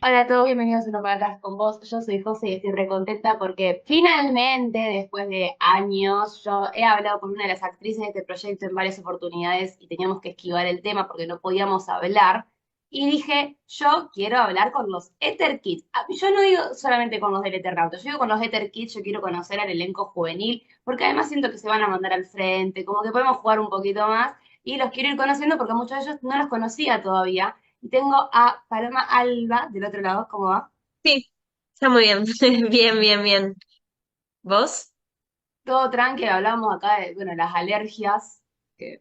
Hola a todos, bienvenidos a una podcast con vos. Yo soy José y estoy recontenta porque finalmente, después de años, yo he hablado con una de las actrices de este proyecto en varias oportunidades y teníamos que esquivar el tema porque no podíamos hablar. Y dije, yo quiero hablar con los Ether Kids. Yo no digo solamente con los del Eternauta, yo digo con los Ether Kids, yo quiero conocer al elenco juvenil, porque además siento que se van a mandar al frente, como que podemos jugar un poquito más y los quiero ir conociendo porque muchos de ellos no los conocía todavía. Y tengo a Paloma Alba del otro lado, ¿cómo va? Sí, está muy bien. Bien, bien, bien. ¿Vos? Todo tranqui, hablamos acá de, bueno, las alergias, que,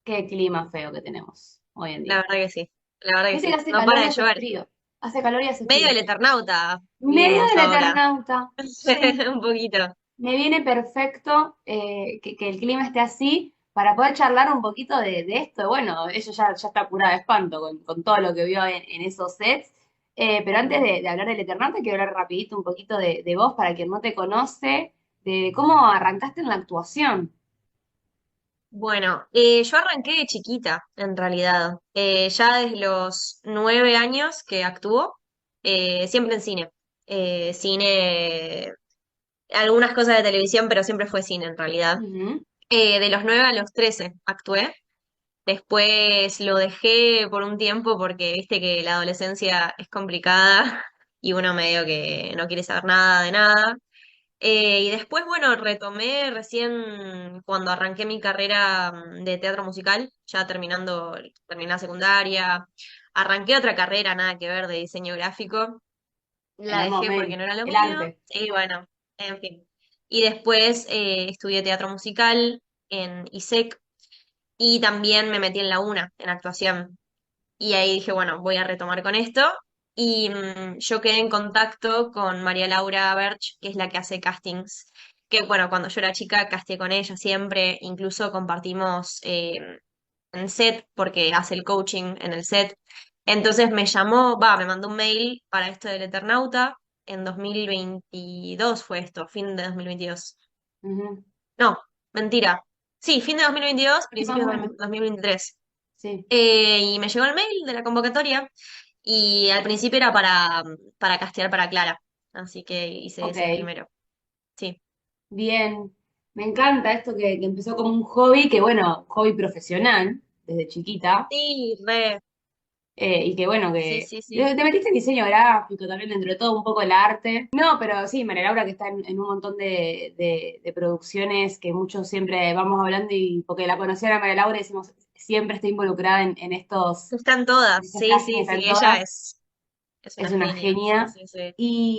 qué clima feo que tenemos hoy en La día. verdad que sí. La verdad que Viste que sí. hace No calor para y de hace llover. frío. Hace calor y hace Medio frío. del Eternauta Medio vivimos del ahora. Eternauta, sí. Un poquito. Me viene perfecto que el clima esté así para poder charlar un poquito de esto. Bueno, ella ya está curada de espanto con todo lo que vio en esos sets. Pero antes de hablar del Eternauta, quiero hablar rapidito un poquito de vos para quien no te conoce, de cómo arrancaste en la actuación. Bueno, yo arranqué de chiquita, en realidad. Ya desde los 9 años que actúo, siempre en cine. Cine, algunas cosas de televisión, pero siempre fue cine en realidad. Ujú. De los 9 a los 13 actué. Después lo dejé por un tiempo porque viste que la adolescencia es complicada y uno medio que no quiere saber nada de nada. Y después, bueno, retomé recién cuando arranqué mi carrera de teatro musical, ya terminé la secundaria. Arranqué otra carrera, nada que ver, de diseño gráfico. En La algún dejé porque momento. no era lo El mío. arte. Y bueno, en fin. Y después estudié teatro musical en ISEC y también me metí en la UNA, en actuación. Y ahí dije, bueno, voy a retomar con esto. Y yo quedé en contacto con María Laura Berch, que es la que hace castings. Que bueno, cuando yo era chica casté con ella siempre, incluso compartimos en set, porque hace el coaching en el set. Entonces me llamó, me mandó un mail para esto del Eternauta. En 2022 fue esto, fin de 2022. Ujú. No, mentira. Sí, fin de 2022, Sí, más principios o de menos. 2023. Sí. Y me llegó el mail de la convocatoria y al principio era para castear para Clara, así que hice Ok. ese primero. Sí. Bien. Me encanta esto que empezó como un hobby, que bueno, hobby profesional, desde chiquita. Sí, re. Y que bueno, Sí, que sí, sí. te metiste en diseño gráfico también dentro de todo, un poco el arte. No, pero sí, María Laura que está en un montón de producciones que muchos siempre vamos hablando y porque la conocían a María Laura decimos, siempre está involucrada Están todas, en estos sí, sí, castings, sí, en ella todas, es una es una genia, sí, genia. sí, sí.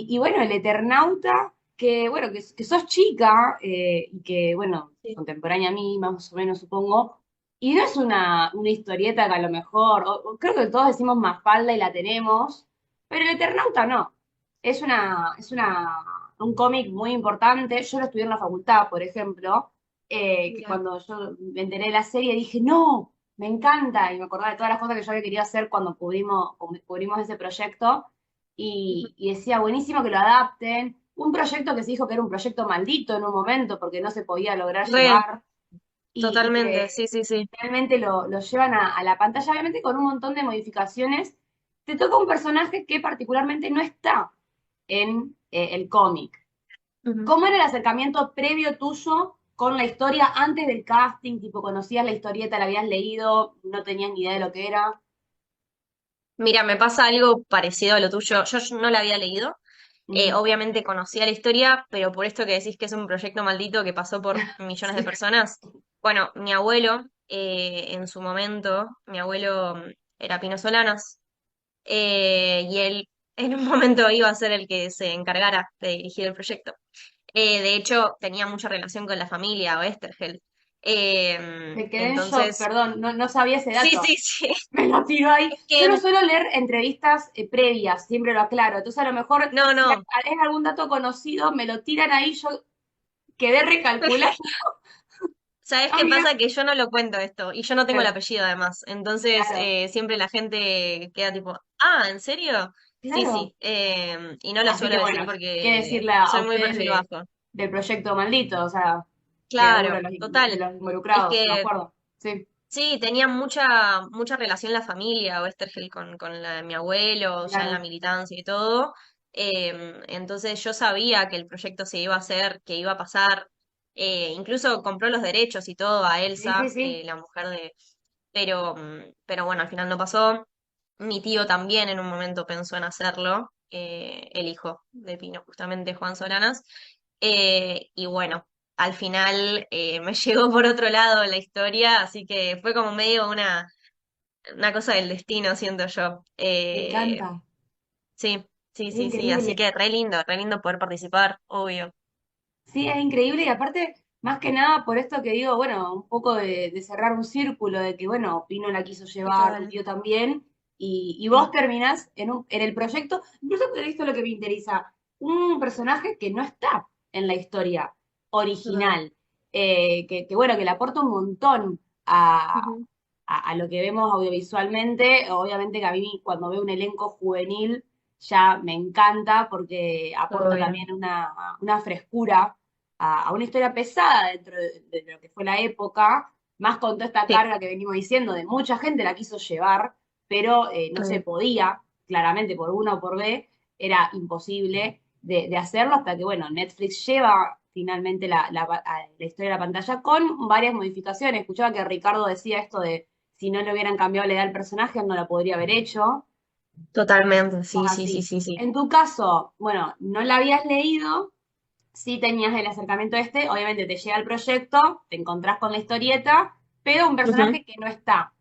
Y bueno, el Eternauta, que bueno, que sos chica y que bueno, Sí. contemporánea a mí, más o menos supongo, y no es una historieta que a lo mejor, o creo que todos decimos Mafalda y la tenemos, pero el Eternauta no. Un cómic muy importante. Yo lo estudié en la facultad, por ejemplo, que Mira. cuando yo me enteré de la serie dije, no, me encanta, y me acordaba de todas las cosas que yo había querido hacer cuando cubrimos ese proyecto, Ujú. y decía, buenísimo que lo adapten. Un proyecto que se dijo que era un proyecto maldito en un momento porque no se podía lograr Re, llevar, y totalmente, que sí, sí, sí. realmente lo llevan a la pantalla, obviamente con un montón de modificaciones. Te toca un personaje que particularmente no está en el cómic. Ujú. ¿Cómo era el acercamiento previo tuyo con la historia antes del casting? Tipo, conocías la historieta, la habías leído, no tenías ni idea de lo que era. Mira, me pasa algo parecido a lo tuyo. Yo no la había leído. Ujú. Obviamente conocía la historia, pero por esto que decís que es un proyecto maldito que pasó por millones de Sí. personas. Bueno, mi abuelo, en su momento, mi abuelo era Pino Solanas, y él en un momento iba a ser el que se encargara de dirigir el proyecto. De hecho, tenía mucha relación con la familia Oesterheld. Me quedé en shock, Entonces, perdón, no sabía ese sí, dato. sí, sí. Me lo tiró ahí. Es Yo no que, suelo leer entrevistas previas, siempre lo aclaro. Entonces, a lo mejor, no, si no. es algún dato conocido, me lo tiran ahí, yo quedé recalculando. ¿Sabes qué Amiga. pasa? Que yo no lo cuento esto y yo no tengo el Claro, apellido además. Entonces, claro, siempre la gente queda tipo, ah, ¿en serio? Sí, claro. sí. Y no lo Así suelo que decir bueno, ¿qué porque decirle a soy muy ustedes perfil bajo. del proyecto maldito? O sea, de alguno Claro, de total. los Es involucrados, me que acuerdo. Sí. Sí, tenía mucha relación la familia, Westergel, con la de mi abuelo, ya en la Claro. militancia y todo. Entonces yo sabía que el proyecto se iba a hacer, que iba a pasar. Incluso compró los derechos y todo a Sí, sí, Elsa, sí. la mujer de... pero bueno, al final no pasó. Mi tío también en un momento pensó en hacerlo, el hijo de Pino, justamente Juan Solanas. Y bueno, al final me llegó por otro lado la historia, así que fue como medio una cosa del destino, siento yo. Me encanta. Sí, sí, Es sí, sí, así increíble. que re lindo poder participar, obvio. Sí, es increíble y aparte, más que nada por esto que digo, bueno, un poco de cerrar un círculo, de que, bueno, Pino la quiso Sí, llevar, tu total. tío también, y vos Sí. terminás en el proyecto, incluso que esto es lo que me interesa, un personaje que no está en la historia Total. original, que bueno, que le aporta un montón a, Ujú. a lo que vemos audiovisualmente. Obviamente que a mí cuando veo un elenco juvenil ya me encanta porque aporta Obvio. también una frescura a una historia pesada dentro de lo que fue la época, más con toda esta Sí, carga que venimos diciendo de mucha gente la quiso llevar, pero no se claro. podía, claramente por una o por B, era imposible de hacerlo hasta que, bueno, Netflix lleva finalmente la historia a la pantalla con varias modificaciones. Escuchaba que Ricardo decía esto de si no le hubieran cambiado la edad al personaje, él no la podría haber hecho. Totalmente, sí, Cosas sí, sí, así. sí, sí. En tu caso, bueno, no la habías leído, sí tenías el acercamiento este, obviamente te llega el proyecto, te encontrás con la historieta, pero un Ujú. personaje que no está.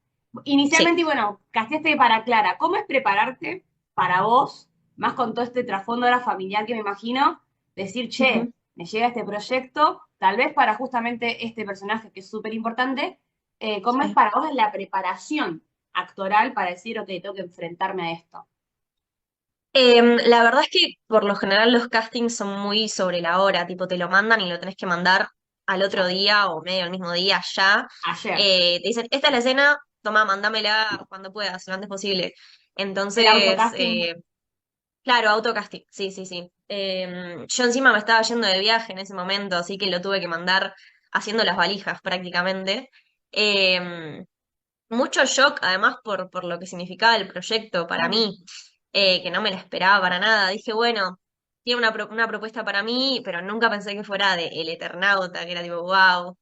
Sí. Inicialmente, y bueno, casteaste para Clara, ¿cómo es prepararte para vos, más con todo este trasfondo ahora familiar que me imagino, decir, che, Ujú. me llega este proyecto, tal vez para justamente este personaje que es súper importante, ¿cómo es Sí. para vos la preparación actoral para decir, ok, tengo que enfrentarme a esto? La verdad es que por lo general los castings son muy sobre la hora, tipo te lo mandan y lo tenés que mandar al otro Ya, día o medio al mismo día ya. ayer, Te dicen, esta es la escena, toma, mándamela cuando puedas, lo antes posible. el Entonces, autocasting, claro, autocasting, sí, sí, sí. Yo encima me estaba yendo de viaje en ese momento, así que lo tuve que mandar haciendo las valijas prácticamente. Em, Mucho shock, además, por lo que significaba el proyecto para claro. mí, que no me la esperaba para nada. Dije, bueno, tiene una propuesta para mí, pero nunca pensé que fuera de El Eternauta, que era tipo, wow.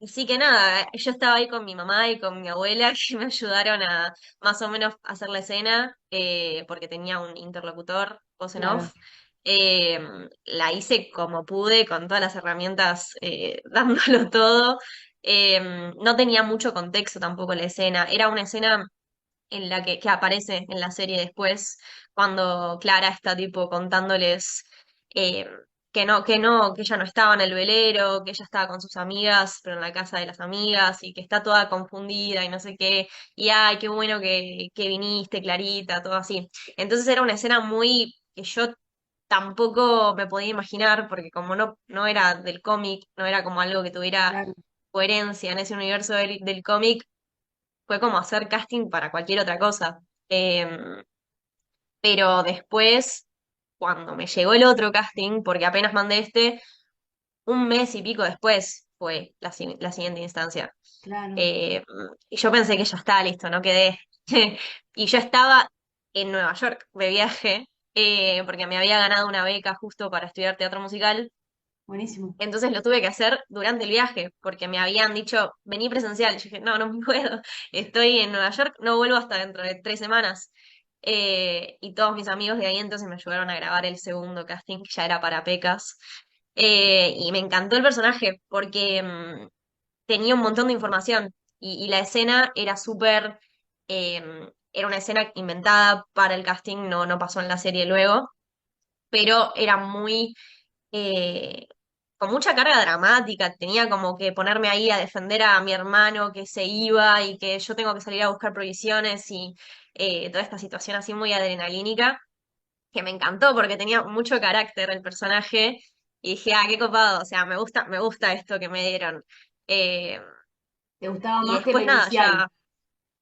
Así que nada, yo estaba ahí con mi mamá y con mi abuela, que me ayudaron a más o menos hacer la escena, porque tenía un interlocutor, voz en Claro, off. Eh, la hice como pude, con todas las herramientas, dándolo todo. No tenía mucho contexto tampoco la escena. Era una escena en la que aparece en la serie después, cuando Clara está tipo contándoles eh, que ella no estaba en el velero, que ella estaba con sus amigas, pero en la casa de las amigas, y que está toda confundida y no sé qué, y ay, qué bueno que viniste, Clarita, todo así. Entonces era una escena muy que yo tampoco me podía imaginar, porque como no era del cómic, no era como algo que tuviera claro. coherencia en ese universo del cómic, fue como hacer casting para cualquier otra cosa. Pero después, cuando me llegó el otro casting, porque apenas mandé este, un mes y pico después fue la siguiente instancia. Claro, Eh, y yo pensé que ya estaba listo, no quedé. Y yo estaba en Nueva York de viaje, porque me había ganado una beca justo para estudiar teatro musical. buenísimo. Entonces lo tuve que hacer durante el viaje, porque me habían dicho, vení presencial. Yo dije, no, no puedo. Estoy en Nueva York, no vuelvo hasta dentro de 3 semanas. Y todos mis amigos de ahí entonces me ayudaron a grabar el segundo casting, que ya era para Pecas. Y me encantó el personaje, porque tenía un montón de información. Y la escena era súper. Era una escena inventada para el casting, no pasó en la serie luego, pero era muy eh, con mucha carga dramática, tenía como que ponerme ahí a defender a mi hermano que se iba y que yo tengo que salir a buscar provisiones y toda esta situación así muy adrenalínica, que me encantó porque tenía mucho carácter el personaje y dije, ah, qué copado, o sea, me gusta esto que me dieron. Eh, ¿Te gustaba y más que lo después nada, inicial? ya,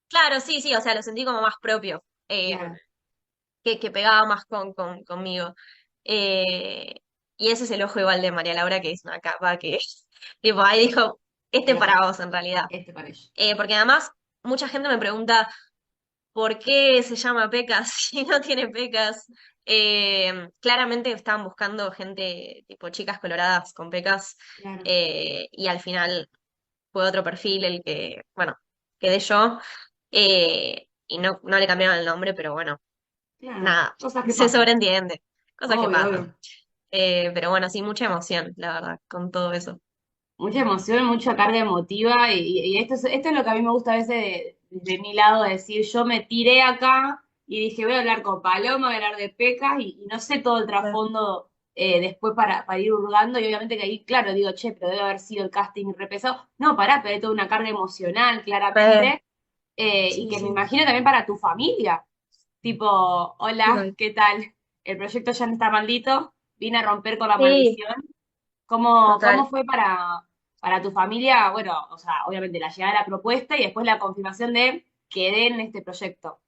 claro, sí, sí, o sea, lo sentí como más propio. Claro. Que pegaba más conmigo. Eh, y ese es el ojo igual de María Laura, que es una capa que, tipo, ahí dijo, Este Claro, para vos en realidad. este para ellos. Porque además mucha gente me pregunta por qué se llama Pecas si no tiene pecas. Claramente estaban buscando gente tipo chicas coloradas con pecas Claro, y al final fue otro perfil el que, bueno, quedé yo y no le cambiaron el nombre, pero bueno, claro. nada, Cosas que se pasan. sobreentiende, cosas que Obvio, pasan. obvio. Pero bueno, sí, mucha emoción, la verdad, con todo eso. Mucha emoción, mucha carga emotiva y esto es lo que a mí me gusta a veces de mi lado, de decir, yo me tiré acá y dije, voy a hablar con Paloma, voy a hablar de Pecas y no sé todo el trasfondo después para ir hurgando y obviamente que ahí, claro, digo, che, pero debe haber sido el casting re pesado. No, pará, pero hay toda una carga emocional, Re, claramente, y sí, que me sí. imagino también para tu familia. Tipo, hola, ¿qué tal? El proyecto ya no está maldito, vine a romper con la Sí, maldición. ¿Cómo total. fue para tu familia? Bueno, o sea, obviamente la llegada de la propuesta y después la confirmación de quedé en este proyecto.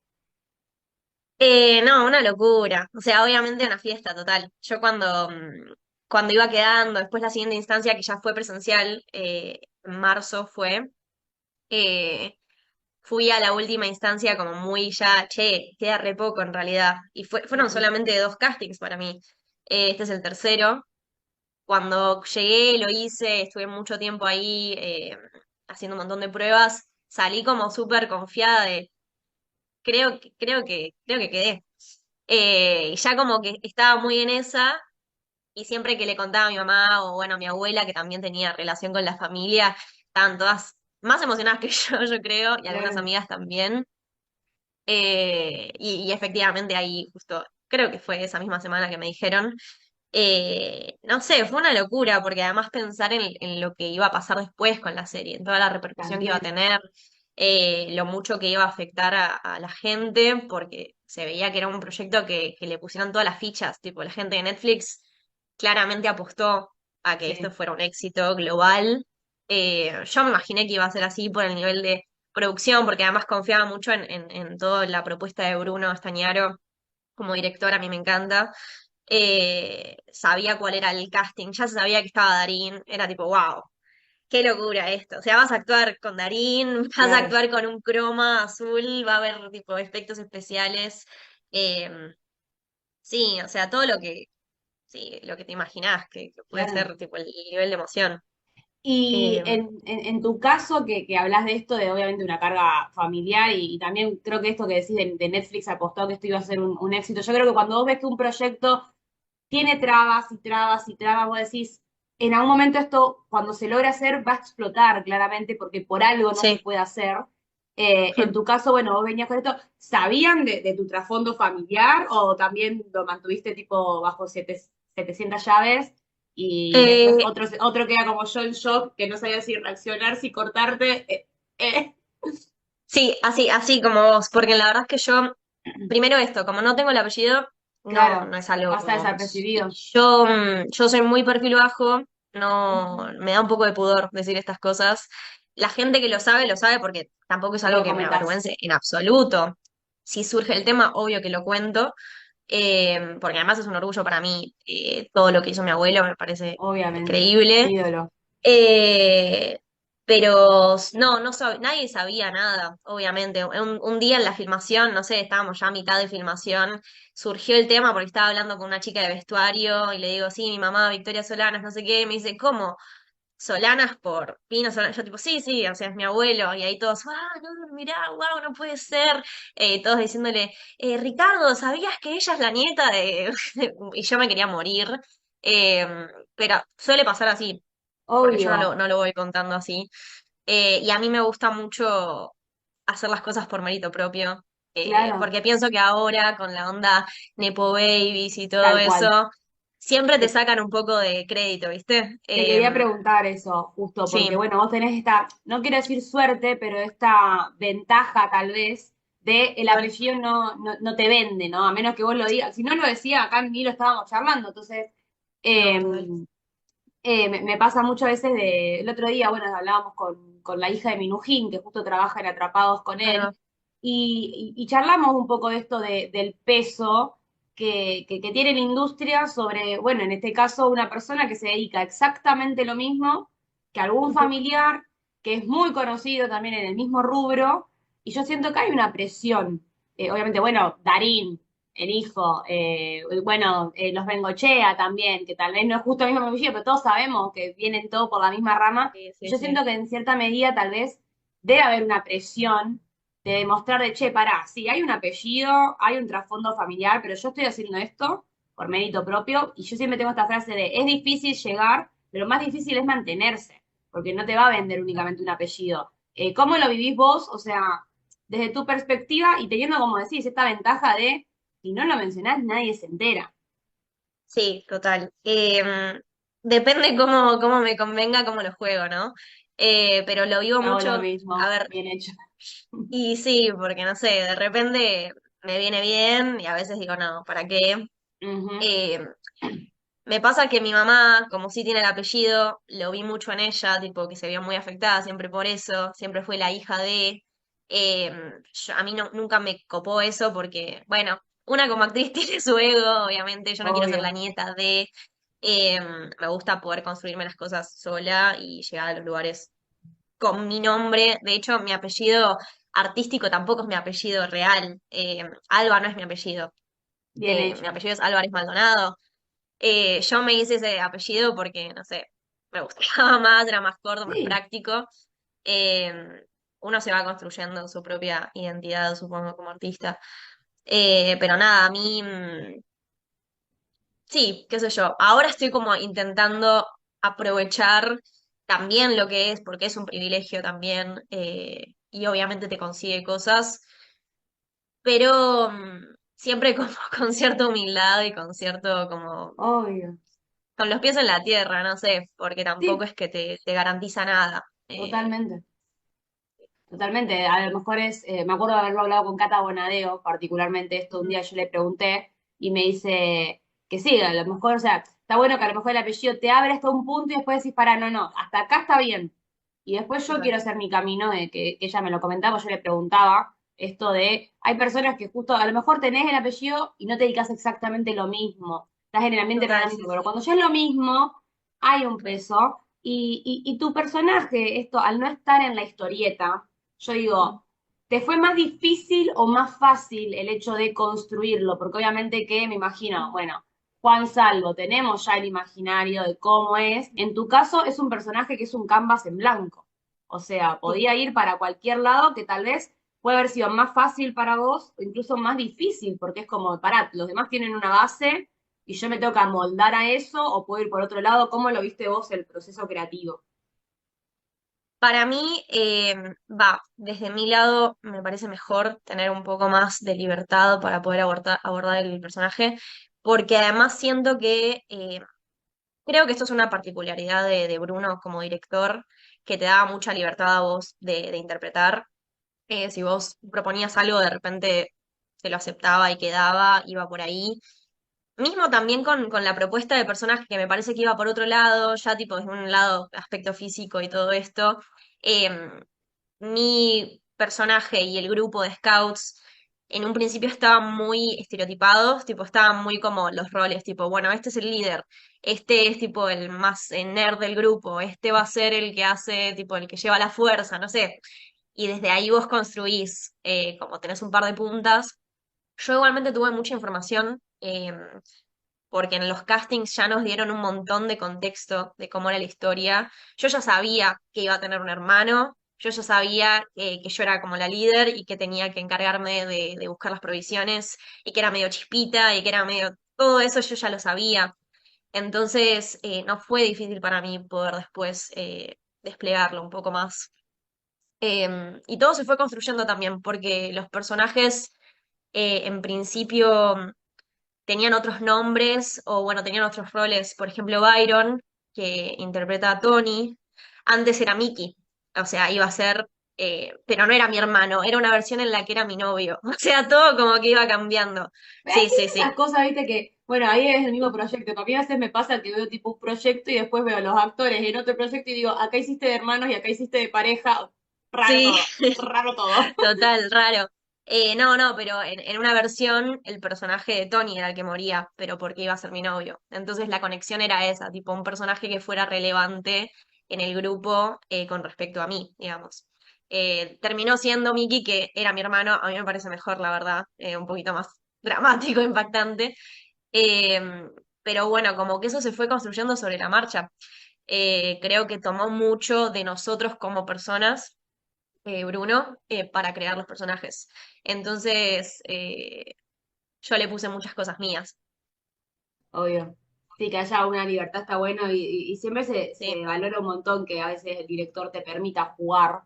No, una locura. O sea, obviamente una fiesta total. Yo cuando iba quedando, después la siguiente instancia que ya fue presencial, en marzo fue, eh, fui a la última instancia como muy ya, che, queda re poco en realidad. Y fueron Ujú. solamente dos castings para mí. Este es el tercero. Cuando llegué, lo hice, estuve mucho tiempo ahí haciendo un montón de pruebas. Salí como súper confiada de, creo que quedé. Y ya como que estaba muy en esa, y siempre que le contaba a mi mamá o bueno, a mi abuela, que también tenía relación con la familia, estaban todas más emocionadas que yo creo, y algunas Claro, amigas también. Y efectivamente ahí justo, creo que fue esa misma semana que me dijeron. No sé, fue una locura, porque además pensar en lo que iba a pasar después con la serie, en toda la repercusión que iba a también, tener, lo mucho que iba a afectar a la gente, porque se veía que era un proyecto que le pusieron todas las fichas, tipo la gente de Netflix claramente apostó a que esto sí, fuera un éxito global. Yo me imaginé que iba a ser así por el nivel de producción, porque además confiaba mucho en toda la propuesta de Bruno Estañaro como director, a mí me encanta. Sabía cuál era el casting, ya se sabía que estaba Darín, era tipo, wow, qué locura esto. O sea, vas a actuar con Darín, vas a claro, actuar con un croma azul, va a haber tipo efectos especiales. Eh, sí, o sea, todo sí, lo que te imaginás que puede claro. ser tipo el nivel de emoción. Y Eh, en tu caso, que hablas de esto, de obviamente una carga familiar, y también creo que esto que decís de Netflix apostó que esto iba a ser un éxito. Yo creo que cuando vos ves que un proyecto tiene trabas y trabas y trabas, vos decís, en algún momento esto, cuando se logra hacer, va a explotar claramente, porque por algo no se sí. puede hacer. En tu caso, bueno, vos venías con esto, ¿sabían de tu trasfondo familiar o también lo mantuviste tipo bajo 700 llaves? Y después Eh, otro queda como yo en shock, que no sabía si reaccionar, si cortarte. Eh. sí, así como vos, porque la verdad es que yo, primero esto, como no tengo el apellido, no Claro, es algo pasa como. Y desapercibido. yo soy muy perfil bajo, no, Ujú. me da un poco de pudor decir estas cosas. La gente que lo sabe porque tampoco es No algo lo que me comentás, avergüence en absoluto. Si surge el tema, obvio que lo cuento, porque además es un orgullo para mí. Todo lo que hizo mi abuelo me parece obviamente. Un increíble. ídolo. Eh, pero nadie sabía nada, obviamente. Un día en la filmación, no sé, estábamos ya a mitad de filmación, surgió el tema porque estaba hablando con una chica de vestuario y le digo, sí, mi mamá, Victoria Solanas, no sé qué, y me dice, ¿cómo? Solanas por Pino Solanas. Yo tipo, sí, sí, o sea, es mi abuelo. Y ahí todos, no, mirá, wow, no puede ser. Todos diciéndole, Ricardo, ¿sabías que ella es la nieta de... Y yo me quería morir. Eh, pero suele pasar así porque yo Obvio, no lo voy contando así. Y a mí me gusta mucho hacer las cosas por mérito propio, claro, porque pienso que ahora con la onda Nepo Babies y todo tal cual. eso, siempre te Te, sacan un poco de crédito, ¿viste? te quería preguntar eso, justo, porque Sí, bueno, vos tenés esta, no quiero decir suerte, pero esta ventaja tal vez de el total, apellido no te vende, ¿no? A menos que vos lo digas. Si no lo decía, acá ni lo estábamos charlando. Entonces, no, eh, total. me pasa muchas veces el otro día, bueno, hablábamos con la hija de Minujín, que justo trabaja en Atrapados con Ahí él, va. y charlamos un poco de esto del peso que tiene la industria sobre, bueno, en este caso, una persona que se dedica exactamente lo mismo que algún Ujú. familiar. que es muy conocido también en el mismo rubro, y yo siento que hay una presión. Obviamente, bueno, Darín, el hijo, bueno, los Bengochea también, que tal vez no es justo el mismo apellido, pero todos sabemos que vienen todos por la misma rama. Sí, Y sí, yo sí. siento que en cierta medida tal vez debe haber una presión de demostrar de, che, pará, sí, hay un apellido, hay un trasfondo familiar, pero yo estoy haciendo esto por mérito propio, y yo siempre tengo esta frase de, es difícil llegar, pero más difícil es mantenerse, porque no te va a vender únicamente un apellido. ¿Cómo lo vivís vos? O sea, desde tu perspectiva y teniendo, como decís, esta ventaja de, si no lo mencionás, nadie se entera. Sí, total. Depende cómo me convenga, cómo lo juego, ¿no? Pero lo vivo Hago lo mucho, a mismo, ver, bien hecho. y sí, porque no sé, de repente me viene bien y a veces digo, no, ¿para qué? Ujú. Eh, Me pasa que mi mamá, como sí tiene el apellido, lo vi mucho en ella, tipo que se vio muy afectada siempre por eso, siempre fue la hija de... eh, a mí nunca me copó eso porque, bueno, una como actriz tiene su ego, obviamente, yo no quiero ser la Obvio. nieta de... eh, Me gusta poder construirme las cosas sola y llegar a los lugares con mi nombre. De hecho, mi apellido artístico tampoco es mi apellido real. Alba no es mi apellido. Bien Mi hecho. apellido es Álvarez Maldonado. Yo me hice ese apellido porque, no sé, me gustaba más, era más corto, más Sí, práctico. Eh, Uno se va construyendo su propia identidad, supongo, como artista. Pero nada, a mí, sí, qué sé yo. Ahora estoy como intentando aprovechar también lo que es, porque es un privilegio también, y obviamente te consigue cosas, pero siempre como con cierta humildad y con cierto como obvio. con los pies en la tierra, no sé, porque tampoco Sí, es que te garantiza nada. totalmente. Totalmente, a lo mejor es, me acuerdo de haberlo hablado con Cata Bonadeo, particularmente esto, un día yo le pregunté y me dice que sí, a lo mejor, o sea, está bueno que a lo mejor el apellido te abre hasta un punto y después decís, para, no, no, hasta acá está bien. Y después yo Total. quiero hacer mi camino, de que ella me lo comentaba, yo le preguntaba esto de, hay personas que justo, a lo mejor tenés el apellido y no te dedicas exactamente lo mismo, estás en el ambiente Total, paralelo, sí, pero sí. cuando ya es lo mismo, hay un peso. Y tu personaje, esto, al no estar en la historieta, yo Mm. digo, ¿te fue más difícil o más fácil el hecho de construirlo? Porque obviamente que me imagino, bueno, Juan Salvo, tenemos ya el imaginario de cómo es. En tu caso es un personaje que es un canvas en blanco. O sea, Sí. podía ir para cualquier lado que tal vez puede haber sido más fácil para vos o incluso más difícil, porque es como, pará, los demás tienen una base y yo me tengo que amoldar a eso o puedo ir por otro lado. ¿Cómo lo viste vos el proceso creativo? Para mí, desde mi lado me parece mejor tener un poco más de libertad para poder abordar el personaje, porque además siento que creo que esto es una particularidad de Bruno como director, que te da mucha libertad a vos de interpretar. Si vos proponías algo, de repente se lo aceptaba y quedaba, iba por ahí. Mismo también con la propuesta de personaje que me parece que iba por otro lado, ya tipo desde un lado aspecto físico y todo esto. Mi personaje y el grupo de scouts en un principio estaban muy estereotipados, tipo estaban muy como los roles, tipo, bueno, este es el líder, este es tipo el más nerd del grupo, este va a ser el que hace, tipo, el que lleva la fuerza, no sé. Y desde ahí vos construís, como tenés un par de puntas. Yo igualmente tuve mucha información, porque en los castings ya nos dieron un montón de contexto de cómo era la historia. Yo ya sabía que iba a tener un hermano, yo ya sabía que yo era como la líder y que tenía que encargarme de buscar las provisiones y que era medio chispita y que era medio... Todo eso yo ya lo sabía. Entonces no fue difícil para mí poder después desplegarlo un poco más. Y todo se fue construyendo también porque los personajes en principio tenían otros nombres o bueno, tenían otros roles. Por ejemplo, Byron, que interpreta a Tony, antes era Mickey, o sea, iba a ser, pero no era mi hermano, era una versión en la que era mi novio. O sea, todo como que iba cambiando. Sí, ¿Ves? sí, Esas sí. cosas, viste, que, bueno, ahí es el mismo proyecto. A mí a veces me pasa que veo tipo un proyecto y después veo a los actores en otro proyecto y digo, acá hiciste de hermanos y acá hiciste de pareja. Raro Sí, todo, raro todo. total, raro. No, no, pero en una versión el personaje de Tony era el que moría, pero porque iba a ser mi novio. Entonces la conexión era esa, tipo un personaje que fuera relevante en el grupo con respecto a mí, digamos. Terminó siendo Miki, que era mi hermano, a mí me parece mejor, la verdad, un poquito más dramático, impactante. Eh, pero bueno, como que eso se fue construyendo sobre la marcha. Creo que tomó mucho de nosotros como personas, Bruno, para crear los personajes. Entonces, yo le puse muchas cosas mías. Obvio. Sí, que haya una libertad está bueno y siempre Sí. se valora un montón que a veces el director te permita jugar,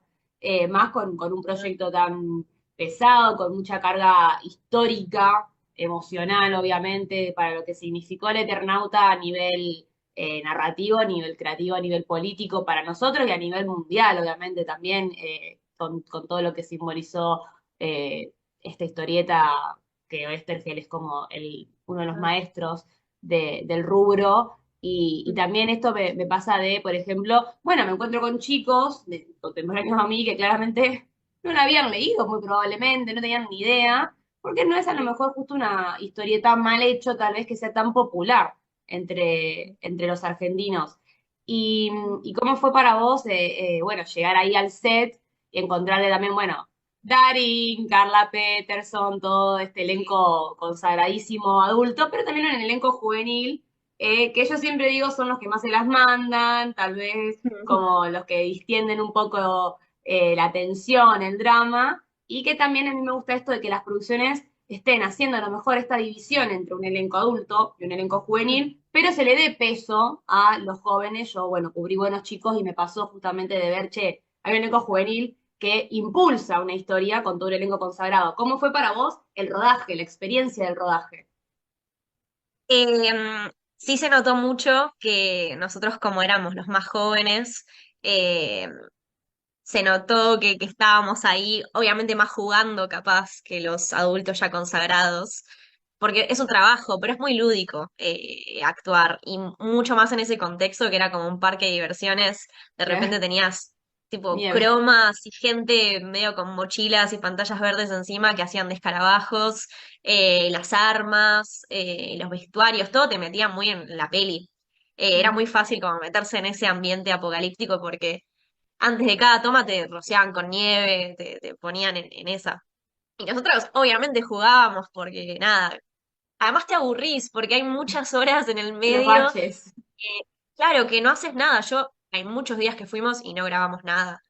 más con un Ujú. proyecto tan pesado, con mucha carga histórica, emocional, obviamente, para lo que significó el Eternauta a nivel narrativo, a nivel creativo, a nivel político para nosotros y a nivel mundial, obviamente, también con todo lo que simbolizó esta historieta que Oesterheld es como uno de los maestros del rubro. Y Ujú. también esto me pasa de, por ejemplo, bueno, me encuentro con chicos de contemporáneos a mí que claramente no la habían leído, muy probablemente, no tenían ni idea, porque no es a lo Sí. mejor justo una historieta mal hecho, tal vez que sea tan popular entre los argentinos. Y, y cómo fue para vos, bueno, llegar ahí al set y encontrarle también, bueno, Darin, Carla Peterson, todo este elenco consagradísimo adulto, pero también un elenco juvenil, que yo siempre digo son los que más se las mandan, tal vez Ujú. como los que distienden un poco la tensión, el drama, y que también a mí me gusta esto de que las producciones estén haciendo a lo mejor esta división entre un elenco adulto y un elenco juvenil, pero se le dé peso a los jóvenes. Yo, bueno, cubrí buenos chicos y me pasó justamente de ver, che, hay un elenco juvenil que impulsa una historia con todo el elenco consagrado. ¿Cómo fue para vos el rodaje, la experiencia del rodaje? Sí se notó mucho que nosotros como éramos los más jóvenes, em, se notó que estábamos ahí, obviamente más jugando capaz que los adultos ya consagrados, porque es un trabajo, pero es muy lúdico actuar, y mucho más en ese contexto que era como un parque de diversiones, de repente tenías tipo Nieve. cromas y gente medio con mochilas y pantallas verdes encima que hacían de escarabajos, las armas, los vestuarios, todo te metía muy en la peli. Era muy fácil como meterse en ese ambiente apocalíptico porque antes de cada toma te rociaban con nieve, te ponían en esa. Y nosotros obviamente jugábamos porque nada, además te aburrís porque hay muchas horas en el Los medio, baches. claro que no haces nada. Hay muchos días que fuimos y no grabamos nada.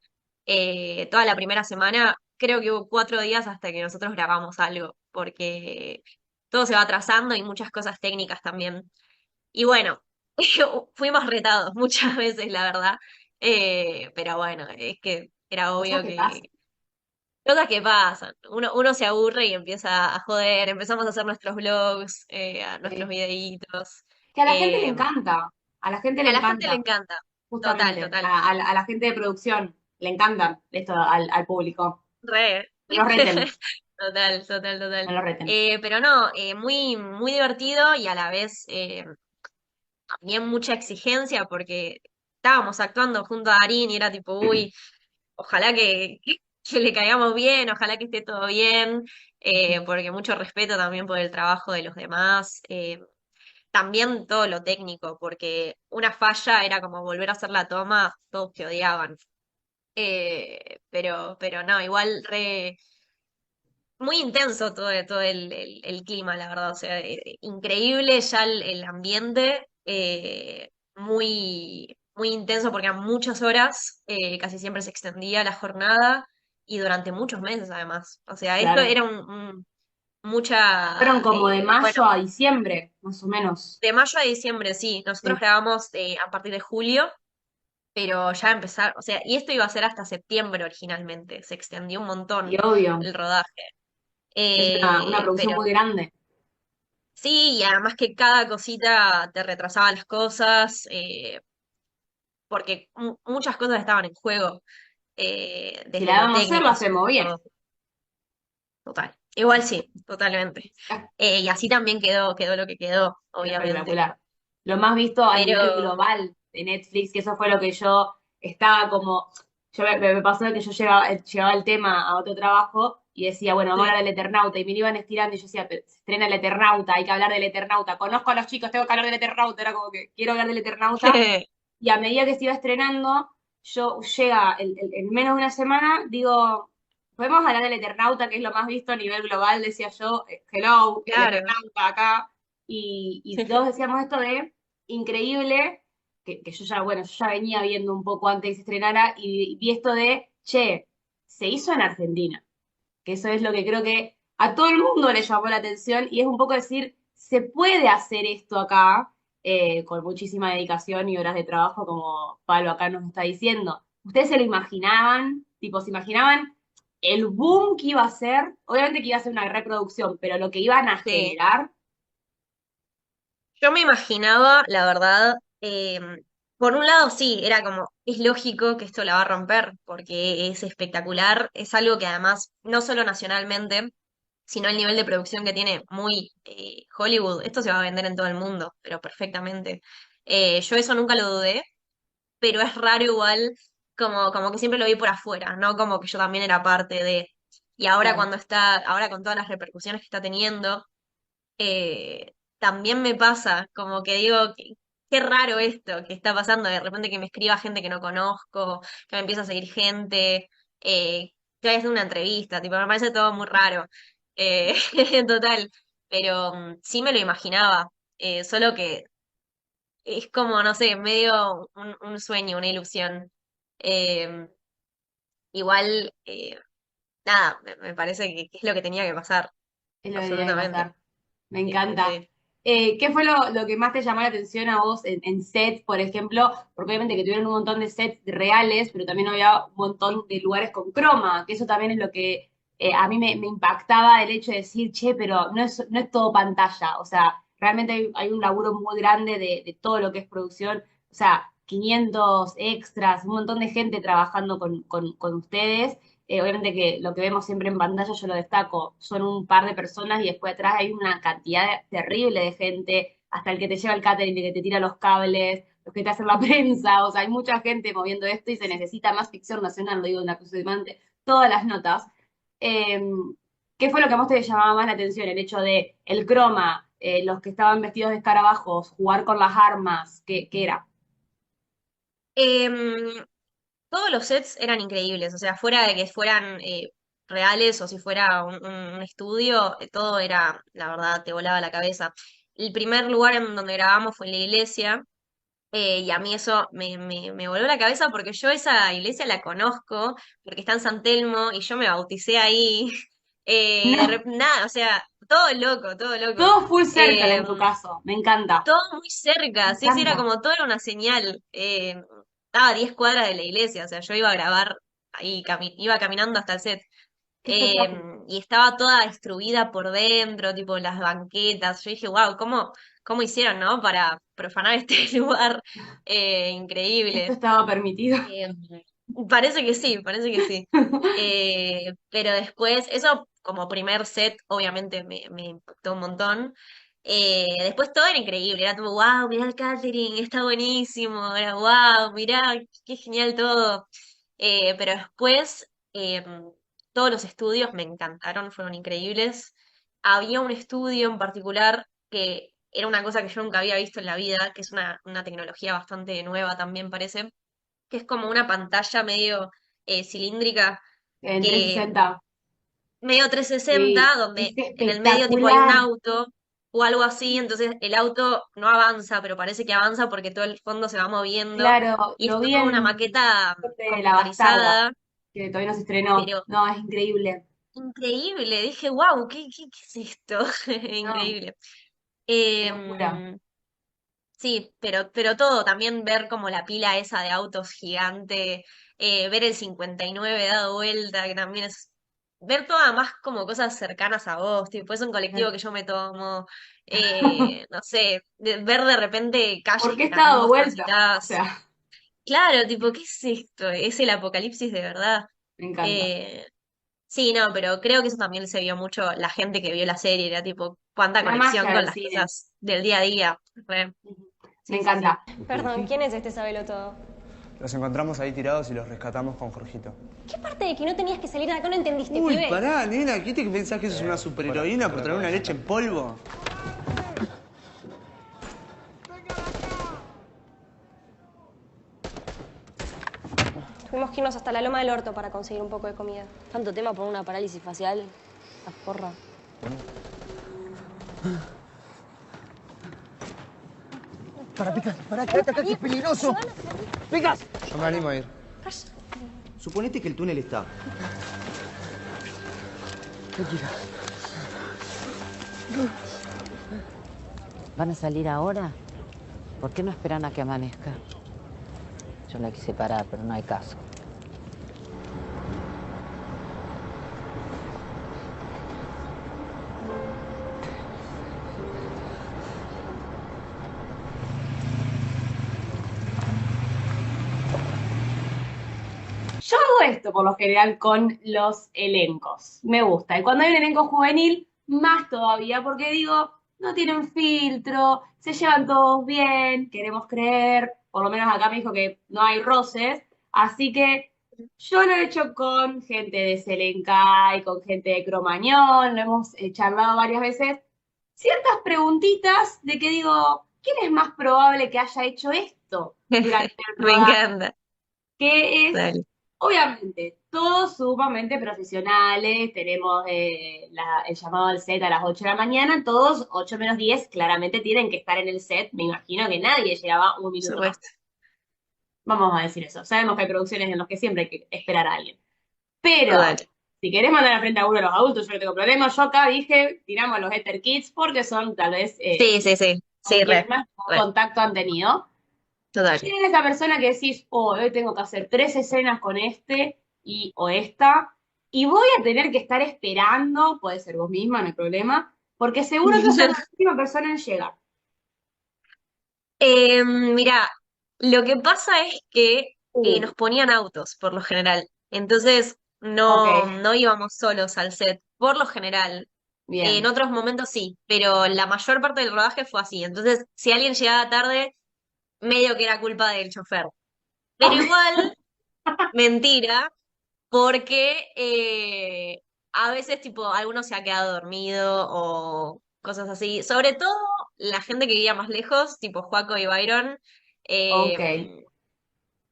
Toda la primera semana, creo que hubo 4 días hasta que nosotros grabamos algo, porque todo se va atrasando y muchas cosas técnicas también. Y bueno, fuimos retados muchas veces, la verdad. Pero bueno, es que era Cosas obvio que que pasan. cosas que pasan. Uno se aburre y empieza a joder, empezamos a hacer nuestros vlogs, nuestros Sí. videitos. Que a la gente le Eh, encanta. A la gente le a la gente le encanta, encanta. Total, justamente. total. A la gente de producción le encantan esto al público. Re. No lo reten, Total, total, no total. lo reten. Pero no, muy, muy divertido y a la vez también mucha exigencia porque estábamos actuando junto a Darín y era tipo, uy, ojalá que le caigamos bien, ojalá que esté todo bien, porque mucho respeto también por el trabajo de los demás. También todo lo técnico, porque una falla era como volver a hacer la toma, todos te odiaban. Pero no, igual muy intenso todo el clima, la verdad. O sea, increíble ya el ambiente, muy, muy intenso porque eran muchas horas, casi siempre se extendía la jornada y durante muchos meses además. O sea, esto Claro. era Fueron mucha, como de bueno, mayo a diciembre, más o menos. de mayo a diciembre, sí. Nosotros Sí. grabamos a partir de julio. Pero ya empezar, o sea, y esto iba a ser hasta septiembre originalmente, se extendió un Y montón obvio, el rodaje. es una producción Pero muy grande. sí, y además que cada cosita te retrasaba las cosas, porque muchas cosas estaban en juego, Si desde la lo vamos a hacer, lo técnico sobre hacemos bien. todo. Total. Igual sí, totalmente. Y así también quedó lo que quedó, obviamente. Espectacular. Lo más visto a Pero nivel global de Netflix, que eso fue lo que yo estaba como, me pasó que yo llevaba el tema a otro trabajo y decía, bueno, vamos a sí. hablar del Eternauta, y me lo iban estirando y yo decía, "Pero se estrena el Eternauta, hay que hablar del Eternauta, conozco a los chicos, tengo que hablar del Eternauta", era como que quiero hablar del Eternauta, y a medida que se iba estrenando, yo llega en menos de una semana, digo, podemos hablar del Eternauta, que es lo más visto a nivel global, decía yo, hello, el Claro. Eternauta acá, y todos decíamos esto de increíble, que yo ya, bueno, yo ya venía viendo un poco antes de que se estrenara, y vi esto de, che, se hizo en Argentina, que eso es lo que creo que a todo el mundo le llamó la atención, y es un poco decir, se puede hacer esto acá, con muchísima dedicación y horas de trabajo, como Pablo acá nos está diciendo. ¿Ustedes se lo imaginaban? Tipo, ¿se imaginaban el boom que iba a ser? Obviamente que iba a ser una reproducción, pero lo que iban a Sí. generar, Yo me imaginaba, la verdad, por un lado sí, era como, es lógico que esto la va a romper, porque es espectacular, es algo que además, no solo nacionalmente, sino el nivel de producción que tiene muy Hollywood, esto se va a vender en todo el mundo, pero perfectamente. Yo eso nunca lo dudé, pero es raro igual, como que siempre lo vi por afuera, ¿no? Como que yo también era parte de... Y ahora claro, cuando está, ahora con todas las repercusiones que está teniendo, también me pasa, como que digo, qué raro esto que está pasando, de repente que me escriba gente que no conozco, que me empieza a seguir gente, que vaya a hacer una entrevista, tipo, me parece todo muy raro, en total, pero sí me lo imaginaba, solo que es como, no sé, medio un sueño, una ilusión. Eh, igual, nada, me parece que es lo que tenía que pasar, es lo que tenía que absolutamente. pasar. Me Sí, sí, encanta. sí. ¿Qué fue lo que más te llamó la atención a vos en set, por ejemplo? Porque obviamente que tuvieron un montón de sets reales, pero también había un montón de lugares con croma, que eso también es lo que a mí me impactaba el hecho de decir, che, pero no es todo pantalla, o sea, realmente hay un laburo muy grande de todo lo que es producción, o sea, 500 extras, un montón de gente trabajando con ustedes. Obviamente que lo que vemos siempre en pantalla, yo lo destaco, son un par de personas y después atrás hay una cantidad terrible de gente, hasta el que te lleva el catering, el que te tira los cables, los que te hacen la prensa, o sea, hay mucha gente moviendo esto y se necesita más ficción nacional, lo digo en aproximadamente todas las notas. Eh, ¿Qué fue lo que más te llamaba más la atención? El hecho de el croma, los que estaban vestidos de escarabajos, jugar con las armas, ¿qué era? Em, Todos los sets eran increíbles, o sea, fuera de que fueran reales o si fuera un estudio, todo era, la verdad, te volaba la cabeza. El primer lugar en donde grabamos fue en la iglesia, y a mí eso me voló la cabeza porque yo esa iglesia la conozco, porque está en San Telmo y yo me bauticé ahí. No, Nada, o sea, todo loco, todo loco. todo full cerca Eh, en tu caso, me encanta, Todo muy me cerca, sí, sí, era encanta. como todo era una señal. Estaba a 10 cuadras de la iglesia, o sea, yo iba a grabar ahí, iba caminando hasta el set. Qué espectáculo. Y estaba toda destruida por dentro, tipo las banquetas. Yo dije, wow, ¿cómo hicieron, no? Para profanar este lugar. Esto Increíble. estaba permitido. Eh, Parece que sí, parece que sí. Pero después, eso como primer set, obviamente me impactó un montón. Después todo era increíble, era como, wow, mirá el catering, está buenísimo, era wow, mirá, qué genial todo. Pero después, todos los estudios me encantaron, fueron increíbles. Había un estudio en particular que era una cosa que yo nunca había visto en la vida, que es una tecnología bastante nueva también parece, que es como una pantalla medio cilíndrica, En que 360. medio 360, Sí, donde es en el medio tipo hay un espectacular. auto o algo así, entonces el auto no avanza, pero parece que avanza porque todo el fondo se va moviendo Claro, y es lo vi toda una en maqueta de La Bastarda, computarizada, que todavía no se estrenó. pero No, es increíble. increíble. Dije, wow, ¿qué es esto? No, Increíble. qué locura. Em, Sí, pero todo, también ver como la pila esa de autos gigante, ver el 59 dado vuelta, que también es, ver todas más como cosas cercanas a vos, tipo, es un colectivo que yo me tomo, no sé, ver de repente ¿Por calles qué que está también dado vos vuelta? O transitás. sea, Claro, tipo, ¿qué es esto? Es el apocalipsis de verdad. me encanta. Eh, sí, no, pero creo que eso también se vio mucho la gente que vio la serie, era tipo, cuánta La conexión magia con del las cine. cosas del día a día. Re. Me Sí, sí, sí. encanta. Perdón, ¿quién es este todo? Los encontramos ahí tirados y los rescatamos con Jorgito. ¿Qué parte de que no tenías que salir de acá no entendiste, Uy, pibe? pará, nena, ¿qué te pensás que sos una superheroína por traer una leche en polvo? Tuvimos que irnos hasta la Loma del Orto para conseguir un poco de comida. Tanto tema por una parálisis facial. La porra. Para, quédate acá, que es peligroso. ¡Picas! Yo me animo a ir. Suponete que el túnel está. Tranquila. ¿Van a salir ahora? ¿Por qué no esperan a que amanezca? Yo la quise parar, pero no hay caso. Yo hago esto por lo general con los elencos. Me gusta. Y cuando hay un elenco juvenil, más todavía, porque digo, no tienen filtro, se llevan todos bien, queremos creer. Por lo menos acá me dijo que no hay roces. Así que yo lo he hecho con gente de Selenca y con gente de Cromañón, lo hemos charlado varias veces. Ciertas preguntitas de que digo, ¿quién es más probable que haya hecho esto durante el Me rodaje? encanta. Que es, Dale. obviamente, todos sumamente profesionales, tenemos el llamado al set a las 8 de la mañana, todos 8 menos 10 claramente tienen que estar en el set, me imagino que nadie llegaba un Por minuto más. supuesto. Vamos a decir eso, sabemos que hay producciones en las que siempre hay que esperar a alguien. Pero, Total. si querés mandar a frente a uno de los adultos, yo no tengo problema, yo acá dije, tiramos a los Ether Kids porque son tal vez Sí, sí, sí. con Sí, quienes re, más re. contacto han tenido. Total. ¿Quién es esa persona que decís, oh, hoy tengo que hacer 3 escenas con este y o esta, y voy a tener que estar esperando, puede ser vos misma, no hay problema, porque seguro que sos la última persona en llegar. Mira, lo que pasa es que nos ponían autos por lo general, entonces Ok, no íbamos solos al set, por lo general. En bien. otros momentos sí, pero la mayor parte del rodaje fue así. Entonces, si alguien llegaba tarde, medio que era culpa del chofer. Pero Ok, igual, mentira, porque a veces tipo alguno se ha quedado dormido o cosas así. Sobre todo la gente que vivía más lejos, tipo Joaco y Byron, ok.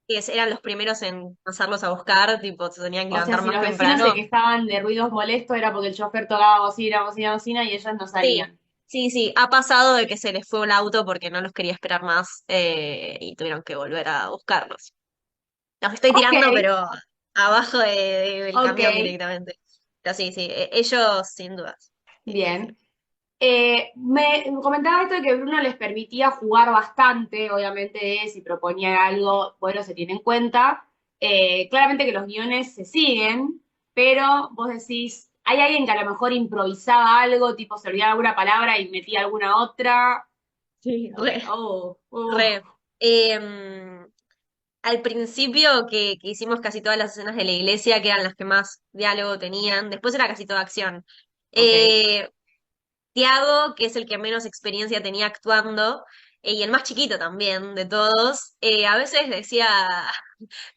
eran los primeros en pasarlos a buscar, tipo se tenían que O sea, levantar si más los vecinos se temprano. quejaban de ruidos molestos era porque el chofer tocaba bocina, bocina, bocina y ellos no Sí, salían. sí, sí, ha pasado de que se les fue un auto porque no los quería esperar más y tuvieron que volver a buscarlos. Los estoy Ok, tirando, pero abajo del ok, camión directamente. Pero sí, sí, ellos sin dudas. Sí, sí, sí. bien. Me comentaba esto de que Bruno les permitía jugar bastante, obviamente si proponía algo, bueno, se tiene en cuenta. Claramente que los guiones se siguen, pero vos decís, ¿hay alguien que a lo mejor improvisaba algo, tipo se olvidaba alguna palabra y metía alguna otra? Sí, Ok, re, oh, re. Em, Al principio que hicimos casi todas las escenas de la iglesia, que eran las que más diálogo tenían, después era casi toda acción. ok. Eh, Tiago, que es el que menos experiencia tenía actuando, y el más chiquito también de todos, a veces decía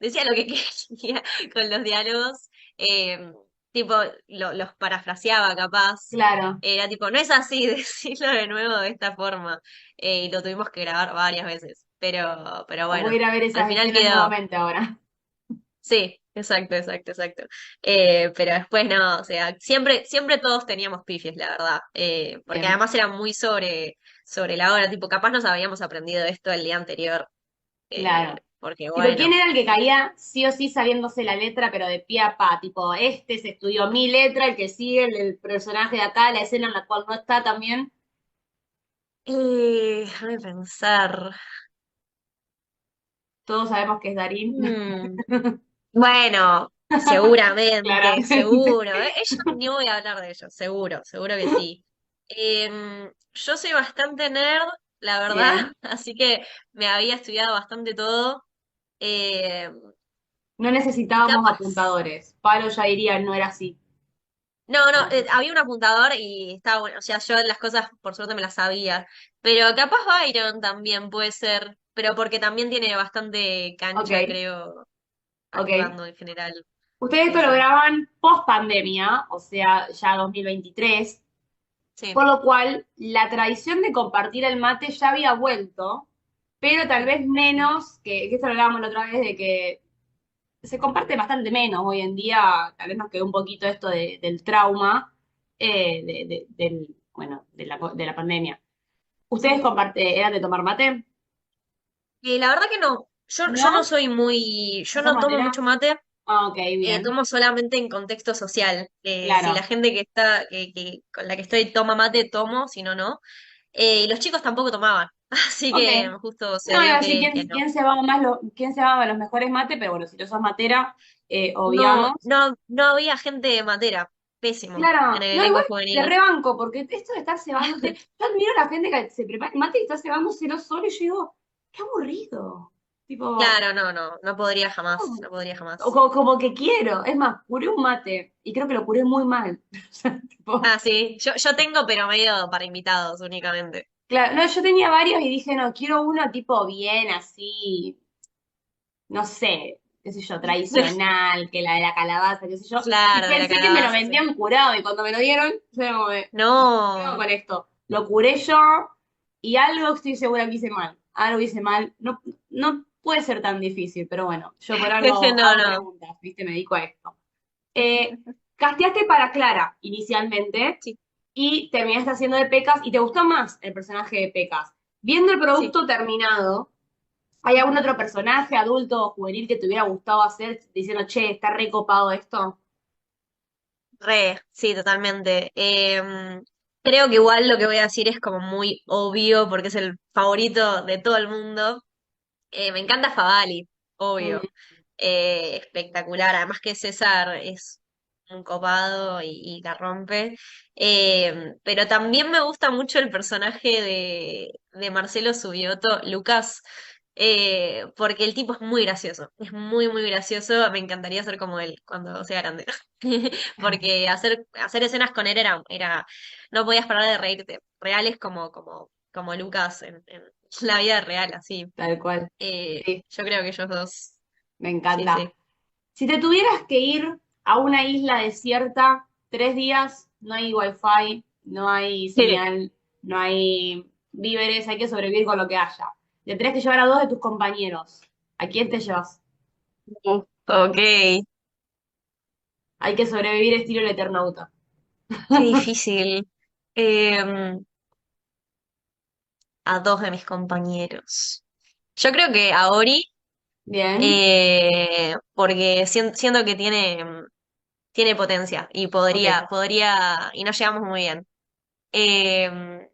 lo que quería con los diálogos, eh, tipo, los parafraseaba capaz. Claro, Era tipo, no es así, decirlo de nuevo de esta forma. Y lo tuvimos que grabar varias veces. Pero voy bueno, a ir a ver al esas final escenas quedó. nuevamente ahora. Sí, exacto, exacto, exacto. Pero después no, o sea, siempre todos teníamos pifies, la verdad. Porque Bien, además era muy sobre la hora, tipo, capaz nos habíamos aprendido esto el día anterior. claro. Porque Tipo, ¿quién bueno. era el que caía sí o sí sabiéndose la letra, pero de pie a pa? Tipo, este se estudió mi letra, el que sigue, el personaje de acá, la escena en la cual no está también. Déjame pensar. Todos sabemos que es Darín. Mm, bueno, seguramente, Claramente. seguro. Ellos, ni voy a hablar de ellos, seguro, seguro que sí. Yo soy bastante nerd, la verdad, Bien. así que me había estudiado bastante todo. Em, No necesitábamos Capaz. apuntadores. Pablo ya diría, no era así. No, no, había un apuntador y estaba bueno. O sea, yo las cosas por suerte me las sabía. Pero capaz Byron también puede ser. Pero porque también tiene bastante Ok, cancha, creo, ok. actuando en general. Ustedes Sí, esto lo sí. graban post pandemia, o sea, ya 2023, Sí. por lo cual la tradición de compartir el mate ya había vuelto, pero tal vez menos, que esto lo hablábamos la otra vez, de que se comparte bastante menos hoy en día, tal vez nos quedó un poquito esto del trauma bueno, de la pandemia. ¿Ustedes eran de tomar mate? La verdad que no, yo no ¿No? soy muy, ¿No yo sos no tomo matera? mucho mate, Ah, ok, bien. tomo solamente en contexto social. Si la Claro. gente con la que estoy toma mate, tomo, si no, no. Y los chicos tampoco tomaban, así Ok. que justo se No, iba dio a decir que no. quién se va más quién se va los mejores mates, pero bueno, si no sos matera, No, obviamos. no, no había gente matera, pésimo, en Claro, el no, elenco igual te juvenil. rebanco, porque esto de estar cebándote, yo admiro a la gente que se prepara el mate y está cebándoselo solo y yo digo, qué aburrido. Tipo, Claro, no, no, no podría jamás, no. no podría O jamás. como que quiero. Es más, curé un mate y creo que lo curé muy mal. O sea, tipo, Ah, sí, yo tengo, pero medio para invitados únicamente. claro, no, yo tenía varios y dije, no, quiero uno tipo bien así, no sé, qué sé yo, tradicional, que la de la calabaza, qué sé yo. Y Claro, de la pensé que me lo calabaza, sí. vendían curado y cuando me lo dieron, yo era como, ¿qué hago No, con esto? Lo curé yo y algo estoy segura que hice mal. Algo hice mal. No, no puede ser tan difícil, pero bueno, yo por algo no, hago no. preguntas, ¿viste? Me dedico a esto. Eh, Casteaste para Clara inicialmente Sí, y terminaste haciendo de Pecas y te gustó más el personaje de Pecas. Viendo el sí. producto terminado, ¿hay algún otro personaje adulto o juvenil que te hubiera gustado hacer diciendo, che, está recopado esto? Re, sí, totalmente. Creo que igual lo que voy a decir es como muy obvio porque es el favorito de todo el mundo. Me encanta Favali, Mm, obvio. Espectacular. Además que César es un copado y la rompe. Pero también me gusta mucho el personaje de Marcelo Subioto, Lucas, porque el tipo es muy gracioso. Es muy, muy gracioso. Me encantaría ser como él cuando sea grande. Porque hacer escenas con él no podías parar de reírte. Reales como Lucas en la vida real, así. tal cual. Sí, Yo creo que ellos dos. me Sí, encanta. sí. Si te tuvieras que ir a una isla desierta, 3 días, no hay wifi, no hay señal, no hay víveres, hay que sobrevivir con lo que haya. Le tenés que llevar a 2 de tus compañeros. ¿A quién te llevas? Ok, qué Hay que sobrevivir estilo el Eternauta. difícil. Em, a dos de mis compañeros. Yo creo que a Ori, Bien, porque siento que tiene potencia y ok. y nos llevamos muy bien. Em,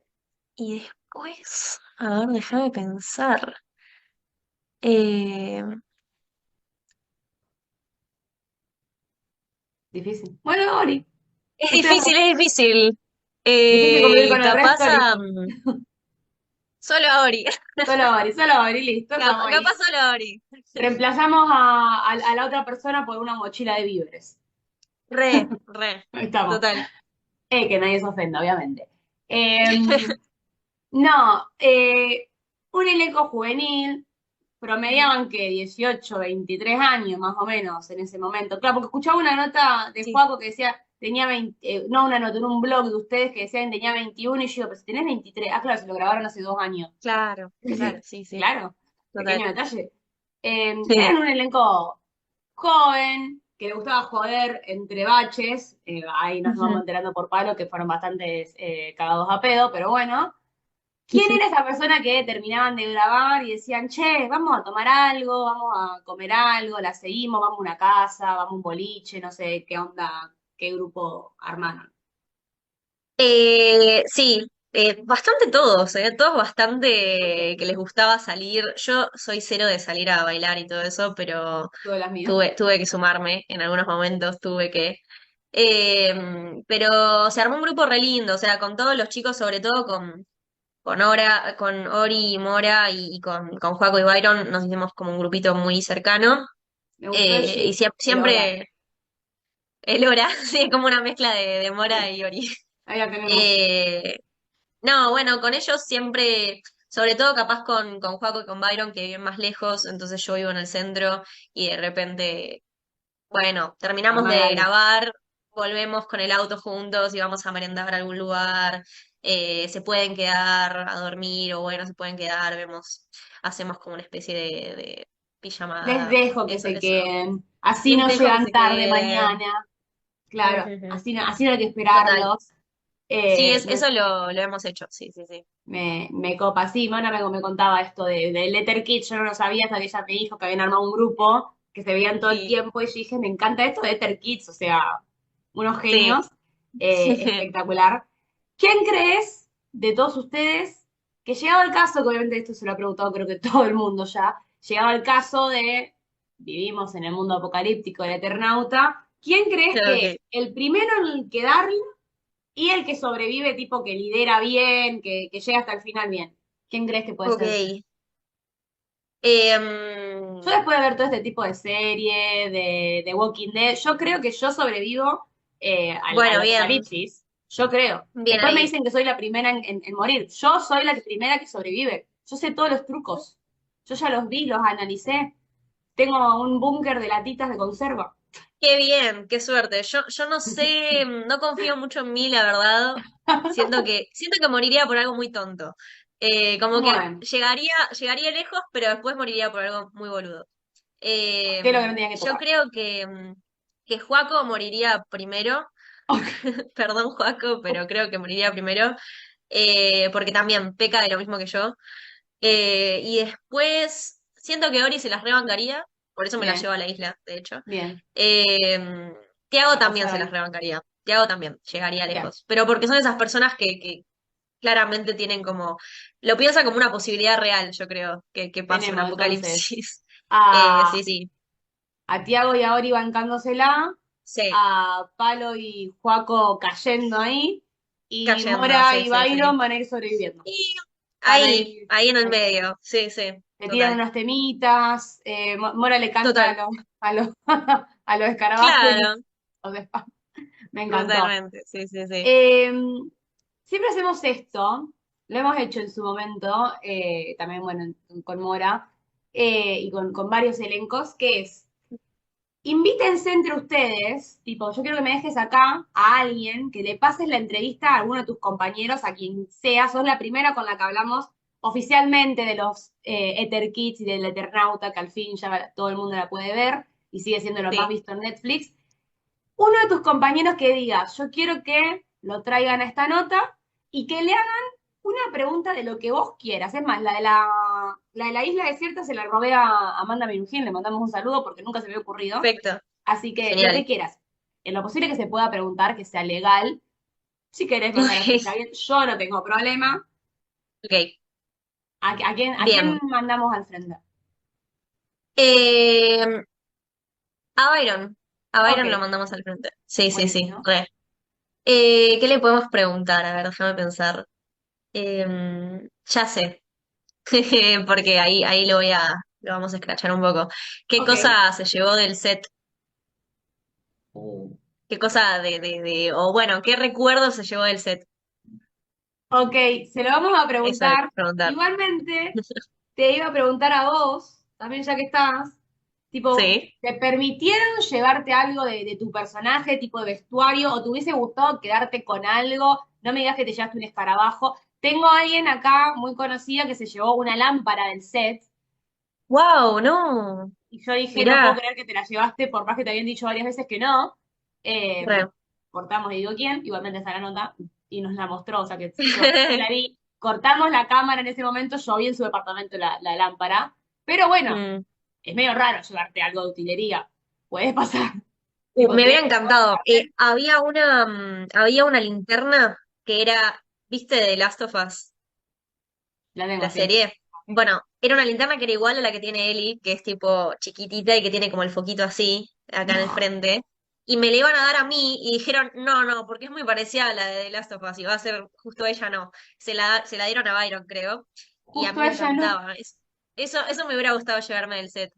y después, a ver, déjame pensar. Em, Difícil. Bueno, Ori. es Estoy a favor. difícil, es difícil. Difícil convivir con el Capaz resto, listo. solo a Ori. Solo Ori, listo, estamos Capaz ahí. solo a Ori. Reemplazamos a la otra persona por una mochila de víveres. Re, Ahí estamos. total. Que nadie se ofenda, obviamente. No, un elenco juvenil, promediaban que 18, 23 años más o menos en ese momento. Claro, porque escuchaba una nota de Sí, Juaco que decía, tenía 20, no una nota, en un blog de ustedes que decían que tenía 21 y yo digo, pero si tenés 23, ah, claro, se lo grabaron hace 2 años. claro, claro, sí, sí, Claro, pequeño total. detalle. Sí. Eran un elenco joven, que le gustaba joder entre baches, ahí nos vamos Ujú. enterando por palo que fueron bastantes cagados a pedo, pero bueno. ¿Quién era esa persona que terminaban de grabar y decían, che, vamos a tomar algo, vamos a comer algo, la seguimos, vamos a una casa, vamos a un boliche, no sé qué onda, qué grupo armaron? Sí, bastante todos, todos Ok, bastante que les gustaba salir. Yo soy cero de salir a bailar y todo eso, pero todas las mías. tuve que sumarme, en algunos momentos tuve que. Pero se armó un grupo re lindo, o sea, con todos los chicos, sobre todo con Ori y Mora y con Joaco y Byron, nos hicimos como un grupito muy cercano. Me gustó el Y jeep, el hora. siempre el Hora, sí, como una mezcla de Mora y Ori. Ahí la tenemos. Eh, no, bueno, con ellos siempre, sobre todo capaz con Joaco y con Byron, que viven más lejos, entonces yo vivo en el centro y de repente, bueno, terminamos Arman de algo. grabar, volvemos con el auto juntos y vamos a merendar a algún lugar, se pueden quedar a dormir o bueno, se pueden quedar, hacemos como una especie Les pijamada. dejo que se Eso. queden. Así Les no dejo que llegan se tarde queden. mañana. Claro, Ujú. así no hay que Total. esperarlos. Sí, Eh, me, eso lo hemos hecho, sí, sí, sí. me copa. Sí, Mona me contaba esto de Letter Kids, yo no lo sabía hasta que ella me dijo que habían armado un grupo que se veían todo el Sí, tiempo y yo dije, me encanta esto de Letter Kids, o sea, unos sí. genios, espectacular. ¿Quién crees de todos ustedes que llegado el caso, que obviamente esto se lo ha preguntado creo que todo el mundo ya, llegado el caso de, vivimos en el mundo apocalíptico del Eternauta, ¿quién crees que Ok, es el primero en el que darle y el que sobrevive, tipo que lidera bien, que llega hasta el final bien? ¿Quién crees que puede ser? ok. Yo después de ver todo este tipo de serie, de Walking Dead, yo creo que yo sobrevivo al Bueno, bien, apocalipsis. Yo creo. bien Después me ahí. dicen que soy la primera en morir. Yo soy la primera que sobrevive. Yo sé todos los trucos. Yo ya los vi, los analicé. Tengo un búnker de latitas de conserva. Qué bien, qué suerte. Yo no sé, no confío mucho en mí, la verdad. Siento que moriría por algo muy tonto. Como que Bueno, llegaría lejos, pero después moriría por algo muy boludo. ¿qué es lo que no tenía que Yo tocar? creo que Joaco moriría primero. Perdón, Joaco, pero creo que moriría primero. Porque también peca de lo mismo que yo. Y después siento que Ori se las rebancaría, por eso me la Bien, llevo a la isla, de hecho. bien. Tiago A también pasar se las ahí. rebancaría. Tiago también llegaría Bien, lejos. Pero porque son esas personas que claramente tienen como. Lo piensa como una posibilidad real, yo creo, que pase un tenemos entonces apocalipsis. a, Sí, sí. a Tiago y a Ori bancándosela, Sí, a Palo y Joaco cayendo ahí, y cayendo, Mora sí, y sí, sí. Byron van a ir sobreviviendo. Y Van a ahí, ir, ahí en el ahí. medio. Sí, sí, Le tiran total. unos temitas, Mora le canta Total. a los, a los escarabajos y Claro, los espanta. Me encantó. totalmente. Sí, sí, sí. Eh, siempre hacemos esto, lo hemos hecho en su momento, también, bueno, con Mora, y con varios elencos, que es invítense entre ustedes, tipo, yo quiero que me dejes acá a alguien, que le pases la entrevista a alguno de tus compañeros, a quien sea, sos la primera con la que hablamos oficialmente de los Ether Kids y del Eternauta, que al fin ya todo el mundo la puede ver y sigue siendo lo más Sí, visto en Netflix. Uno de tus compañeros que diga, yo quiero que lo traigan a esta nota y que le hagan una pregunta de lo que vos quieras. Es más, la de la isla desierta se la robé a Amanda Minujín, le mandamos un saludo porque nunca se me había ocurrido. perfecto. Así que lo que Genial. quieras, en lo posible que se pueda preguntar, que sea legal. Si querés mandar a Ok, alguien, yo no tengo problema. ok. ¿A quién Bien. mandamos al frente? Eh, a Byron. A Ok, Byron lo mandamos al frente. Sí, sí, sí. buenísimo. Re. ¿Qué le podemos preguntar? A ver, déjame pensar. Ya sé. Porque ahí lo vamos a escrachar un poco. ¿Qué Ok. cosa se llevó del set? ¿Qué cosa o bueno, qué recuerdo se llevó del set? Ok, se lo vamos a Eso le preguntar. puedo preguntar. Igualmente, te iba a preguntar a vos, también ya que estás, tipo, Sí. ¿te permitieron llevarte algo de tu personaje, tipo de vestuario, o te hubiese gustado quedarte con algo? No me digas que te llevaste un escarabajo. Tengo a alguien acá muy conocida que se llevó una lámpara del set, ¡Wow! No. y yo dije, no puedo Mirá. creer que te la llevaste, por más que te habían dicho varias veces que no. Eh, Re. cortamos y digo quién, igualmente está la nota, y nos la mostró, o sea que yo la vi, cortamos la cámara en ese momento, yo vi en su departamento la lámpara, pero bueno, Mm. es medio raro llevarte algo de utilería, puede pasar, tipo, Me ¿tenés hubiera que algo encantado. llevarte? Había una linterna que era, ¿viste de The Last of Us, La tengo la así. serie? Bueno, era una linterna que era igual a la que tiene Ellie, que es tipo chiquitita y que tiene como el foquito así, acá en el frente. Y me la iban a dar a mí y dijeron, no, no, porque es muy parecida a la de The Last of Us y va a ser justo ella, no. Se la dieron a Byron, creo, y a Justo mí me ella no. encantaba. Eso me hubiera gustado llevarme del set,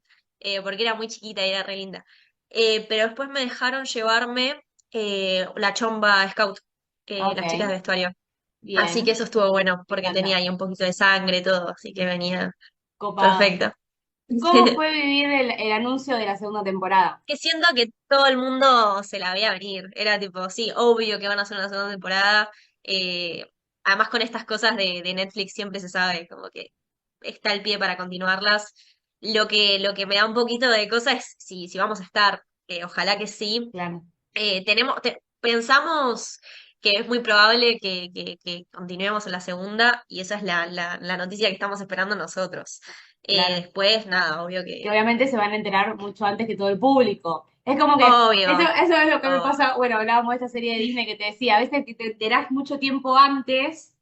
porque era muy chiquita y era re linda. Pero después me dejaron llevarme la chomba Scout, Ok, las chicas de vestuario. Así que bien, eso estuvo bueno, me porque tenía encanta. ahí un poquito de sangre, todo, así que venía Copado. perfecto. ¿Cómo fue vivir el anuncio de la segunda temporada? Que siento que todo el mundo se la veía venir. Era tipo, sí, obvio que van a hacer una segunda temporada. Eh, Además, con estas cosas de Netflix siempre se sabe como que está el pie para continuarlas. Lo que me da un poquito de cosa es si vamos a estar, ojalá que sí. Claro, Pensamos que es muy probable que continuemos en la segunda y esa es la noticia que estamos esperando nosotros. claro. Después, nada, obvio Que que... obviamente se van a enterar mucho antes que todo el público. Es como que Obvio, eso es lo que me obvio. pasa, bueno, hablábamos de esta serie de Disney que te decía, a veces que te enterás mucho tiempo antes,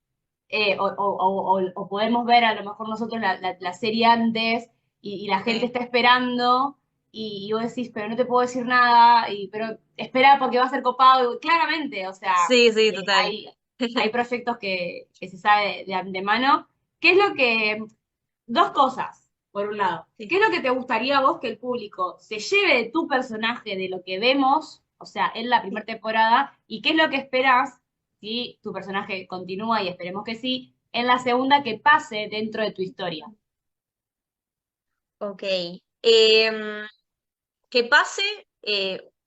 o podemos ver a lo mejor nosotros la serie antes y la gente Sí, está esperando y vos decís, pero no te puedo decir nada, pero espera porque va a ser copado, y claramente, o sea, sí, sí, eh, total. hay, hay proyectos que se sabe de antemano. ¿Qué es lo que, dos cosas, por un lado? Sí. ¿Qué es lo que te gustaría a vos que el público se lleve de tu personaje, de lo que vemos, o sea, en la primera temporada? ¿Y qué es lo que esperás si tu personaje continúa, y esperemos que sí, en la segunda que pase dentro de tu historia? Ok. Em, que pase,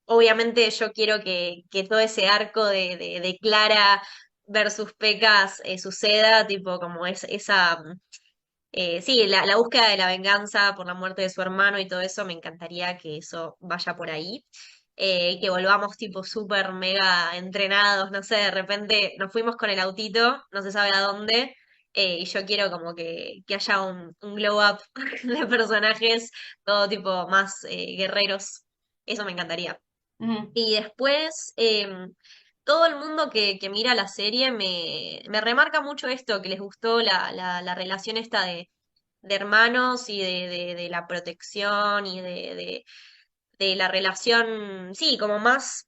obviamente yo quiero que todo ese arco de Clara versus Pecas suceda, tipo como es esa, sí, la búsqueda de la venganza por la muerte de su hermano y todo eso, me encantaría que eso vaya por ahí. Y que volvamos tipo súper mega entrenados, no sé, de repente nos fuimos con el autito, no se sabe a dónde, y yo quiero como que haya un glow up de personajes, todo tipo más guerreros, eso me encantaría. Ujú. Y después, todo el mundo que mira la serie me remarca mucho esto, que les gustó la relación esta de hermanos y de la protección y de la relación, sí, como más,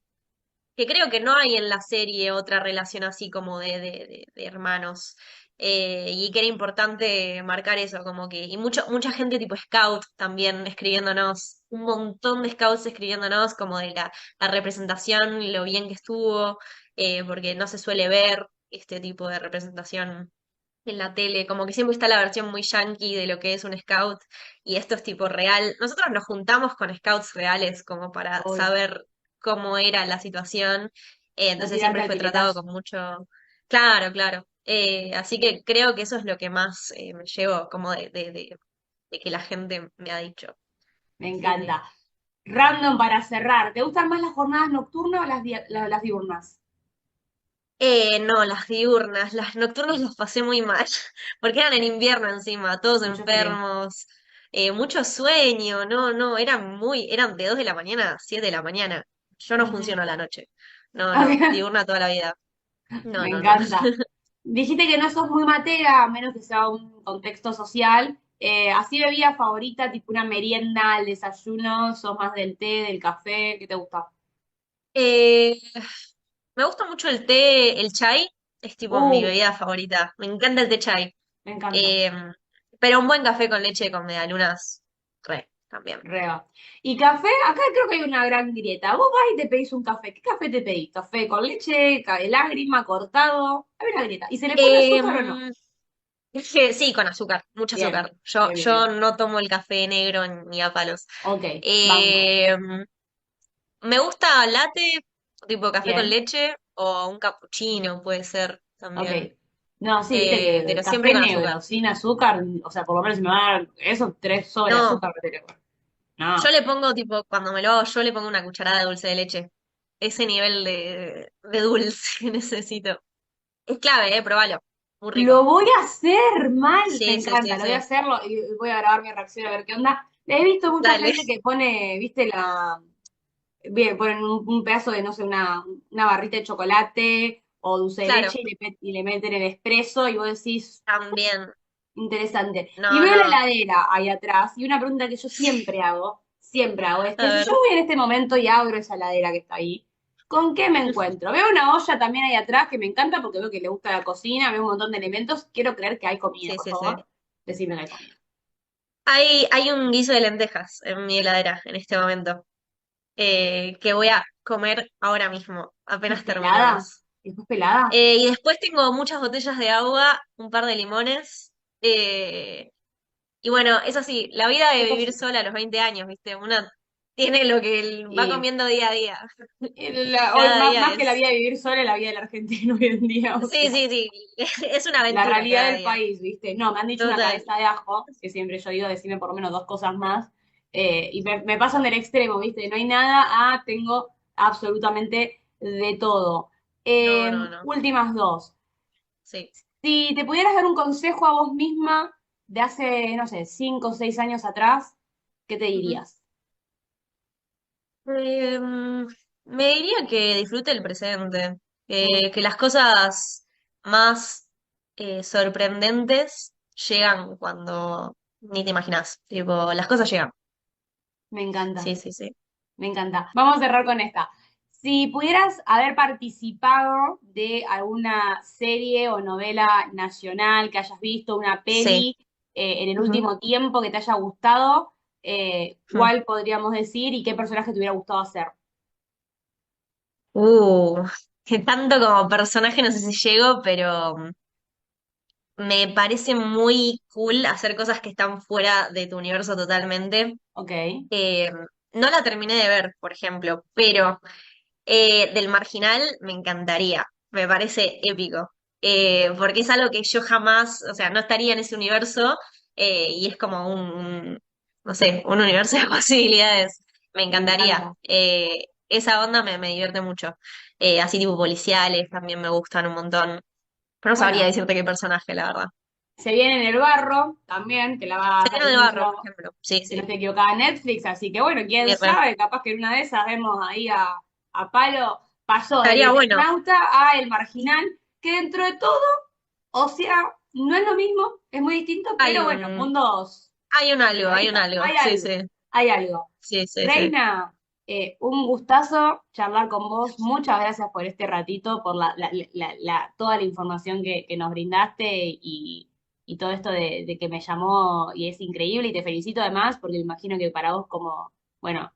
que creo que no hay en la serie otra relación así como de hermanos. Y que era importante marcar eso, como que, y mucha gente tipo scout también escribiéndonos, un montón de scouts escribiéndonos como de la representación, lo bien que estuvo, porque no se suele ver este tipo de representación en la tele, como que siempre está la versión muy yankee de lo que es un scout y esto es tipo real. Nosotros nos juntamos con scouts reales como para Obvio. saber cómo era la situación, No entonces tirarte siempre al fue tratado piletazo. con mucho... Claro, claro. Así que creo que eso es lo que más me llevo como de que la gente me ha dicho. Me Sí, sí. encanta. Random para cerrar. ¿Te gustan más las jornadas nocturnas o las diurnas? No, las diurnas, las nocturnas las pasé muy mal, porque eran en invierno encima, todos Mucho frío. enfermos, mucho sueño, no, eran de 2 de la mañana a 7 de la mañana. Yo no Ujú. funciono a la noche. No, no, diurna toda la vida. No, Me no, no. encanta. Dijiste que no sos muy matera, a menos que sea un contexto social. Así bebida favorita, tipo una merienda, al desayuno, sos más del té, del café, ¿qué te gusta? Eh, Me gusta mucho el té, el chai, es tipo mi Uh, bebida favorita. Me encanta el té chai. me encanta. Eh, pero un buen café con leche con medialunas, re, también. Reba. Y café, acá creo que hay una gran grieta. Vos vas y te pedís un café. ¿Qué café te pedís? ¿Café con leche, de lágrima, cortado? Hay una grieta. ¿Y se le pone azúcar o no? Em, Es que sí, con azúcar, mucho Bien, azúcar. Yo, bien, bien, yo bien. no tomo el café negro ni a palos. Ok, banco. Eh, Me gusta latte, tipo café con Bien, leche, o un cappuccino puede ser ok. también. No, sí, viste que Pero siempre café con azúcar. negro, sin azúcar, o sea, por lo menos si me va a dar eso, tres sobre No, azúcar, me tengo. yo No. le pongo, tipo, cuando me lo hago, yo le pongo una cucharada de dulce de leche. Ese nivel de dulce que necesito. Es clave, probalo. Muy Lo rico. voy a hacer mal, me Sí, sí, encanta, sí, lo voy a sí. hacerlo y voy a grabar mi reacción a ver qué onda. He visto mucha Dale, gente que pone, viste, bien, ponen un pedazo de, no sé, una barrita de chocolate o dulce de claro, leche y le meten el espresso y vos decís, también. interesante. Y No, veo la no. heladera ahí atrás y una pregunta que yo siempre hago, es A que si ver. yo voy en este momento y abro esa heladera que está ahí, ¿con qué me encuentro? Veo una olla también ahí atrás que me encanta porque veo que le gusta la cocina, veo un montón de elementos. Quiero creer que hay comida, Sí, por sí, sí. favor. Decime que hay comida. Hay un guiso de lentejas en mi heladera en este momento, que voy a comer ahora mismo, ¿Es apenas pelada? terminemos. ¿Después pelada? Y después tengo muchas botellas de agua, un par de limones. eh, y bueno, es así, la vida de ¿Qué vivir cosita? sola a los 20 años, ¿viste? Una tiene lo que él va Y comiendo día a día. hoy Cada más, día más que la es. vida de vivir sola, la vida del argentino hoy en día, o Sí, sea, sí, sí. Es una la aventura realidad cada del día. país, ¿viste? No, me han dicho una Total. cabeza de ajo, que siempre yo digo, decime por lo menos dos cosas más, y me pasan del extremo, ¿viste? No hay nada, tengo absolutamente de todo. No, no, no. Últimas dos. Sí. Si te pudieras dar un consejo a vos misma de hace, no sé, 5 o 6 años atrás, ¿qué te Ujú. dirías? Me diría que disfrute el presente, Mm, que las cosas más sorprendentes llegan cuando ni te imaginas. Tipo, las cosas llegan. me encanta. Sí, sí, sí. Me encanta. Vamos a cerrar con esta. Si pudieras haber participado de alguna serie o novela nacional que hayas visto, una Sí. peli en el Ujú. último tiempo que te haya gustado, Mm. ¿cuál podríamos decir y qué personaje te hubiera gustado hacer? Uh, que tanto como personaje no sé si llego, pero me parece muy cool hacer cosas que están fuera de tu universo totalmente. Ok, Eh, no la terminé de ver, por ejemplo, pero del Marginal me encantaría, me parece épico, porque es algo que yo jamás, o sea, no estaría en ese universo y es como no sé, un universo de posibilidades. Me me encantaría. encanta. Esa onda me divierte mucho. Así tipo policiales también me gustan un montón. Pero no sabría Bueno, decirte qué personaje, la verdad. se viene en el barro también, que la va a Sereno del salir, Barro, por ejemplo. Sí, si no sí. estoy equivocada, Netflix, así que bueno, quién Sí, re. sabe, capaz que en una de esas vemos ahí a Palo, pasó del Estaría bueno. Eternauta a El Marginal, que dentro de todo, o sea, no es lo mismo, es muy distinto, Hay pero bueno, un, mundos hay un algo, hay un separaditos, algo. Sí, sí. hay algo. Sí, sí, sí. Reina, un gustazo charlar con vos, muchas gracias por este ratito, por toda la información que nos brindaste y todo esto de que me llamó y es increíble y te felicito además porque me imagino que para vos como, bueno,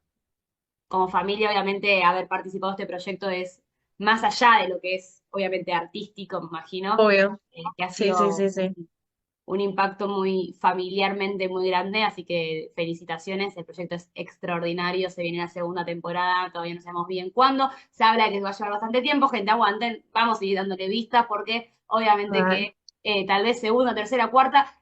como familia obviamente haber participado de este proyecto es más allá de lo que es obviamente artístico, me imagino, Obvio. que ha Sí, sí, sido sí, sí. un impacto muy familiarmente muy grande, así que felicitaciones, el proyecto es extraordinario, se viene la segunda temporada, todavía no sabemos bien cuándo, se habla de que va a llevar bastante tiempo, gente aguanten, vamos a ir dándole vistas porque obviamente Vale. que tal vez segunda, tercera, cuarta,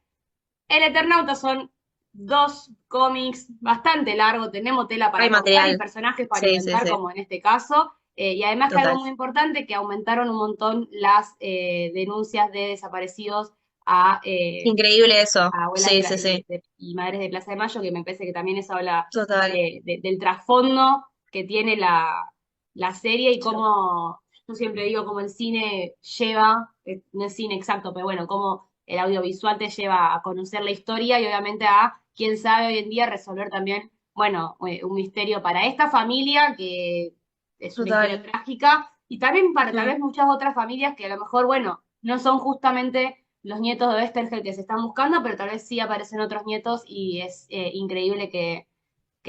El Eternauta son 2 cómics bastante largos, tenemos tela Hay para cortar y material. personajes para Sí, sí, inventar, sí. como en este caso. Y además que algo Total. muy importante, que aumentaron un montón las denuncias de desaparecidos a Increíble eso. abuelas Sí, sí, sí. y madres de Plaza de Mayo, que me parece que también eso habla Total. del trasfondo que tiene la serie y cómo, yo siempre digo, cómo el cine lleva, no es cine exacto, pero bueno, cómo el audiovisual te lleva a conocer la historia y obviamente a, quién sabe hoy en día, resolver también, bueno, un misterio para esta familia, que es una historia Total. trágica, y también para tal Mm. vez muchas otras familias que a lo mejor, bueno, no son justamente los nietos de Westergel que se están buscando, pero tal vez sí aparecen otros nietos y es increíble que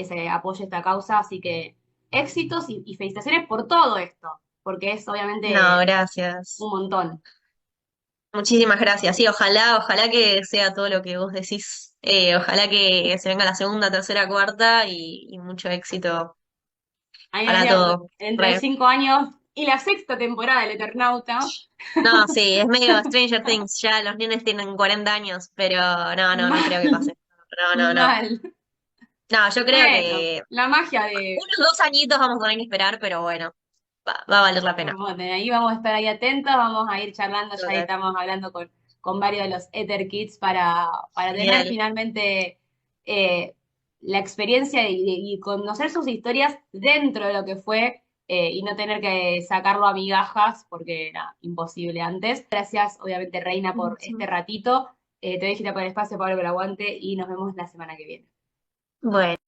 se apoye esta causa. Así que éxitos y felicitaciones por todo esto, porque es No, obviamente gracias. un montón. Muchísimas gracias. Sí, ojalá, ojalá que sea todo lo que vos decís. Ojalá que se venga la segunda, tercera, cuarta y mucho éxito Ahí nos para vemos todo. dentro de Re. 5 años y la sexta temporada del Eternauta. No, sí, es medio Stranger Things. Ya los nenes tienen 40 años, pero no, no, no creo que Mal, pase. No, no, no. mal. No, yo creo Bueno, que la magia de, unos 2 añitos vamos a tener que esperar, pero bueno, va a valer la pena. Bueno, ahí vamos a estar ahí atentos, vamos a ir charlando, ya ahí Total. estamos hablando con varios de los Ether Kids para tener Genial. finalmente eh, la experiencia y conocer sus historias dentro de lo que fue y no tener que sacarlo a migajas porque era imposible antes. Gracias, obviamente, Reina, por este ratito. Te dejo por el espacio, Pablo, que lo aguante y nos vemos la semana que viene. Bueno.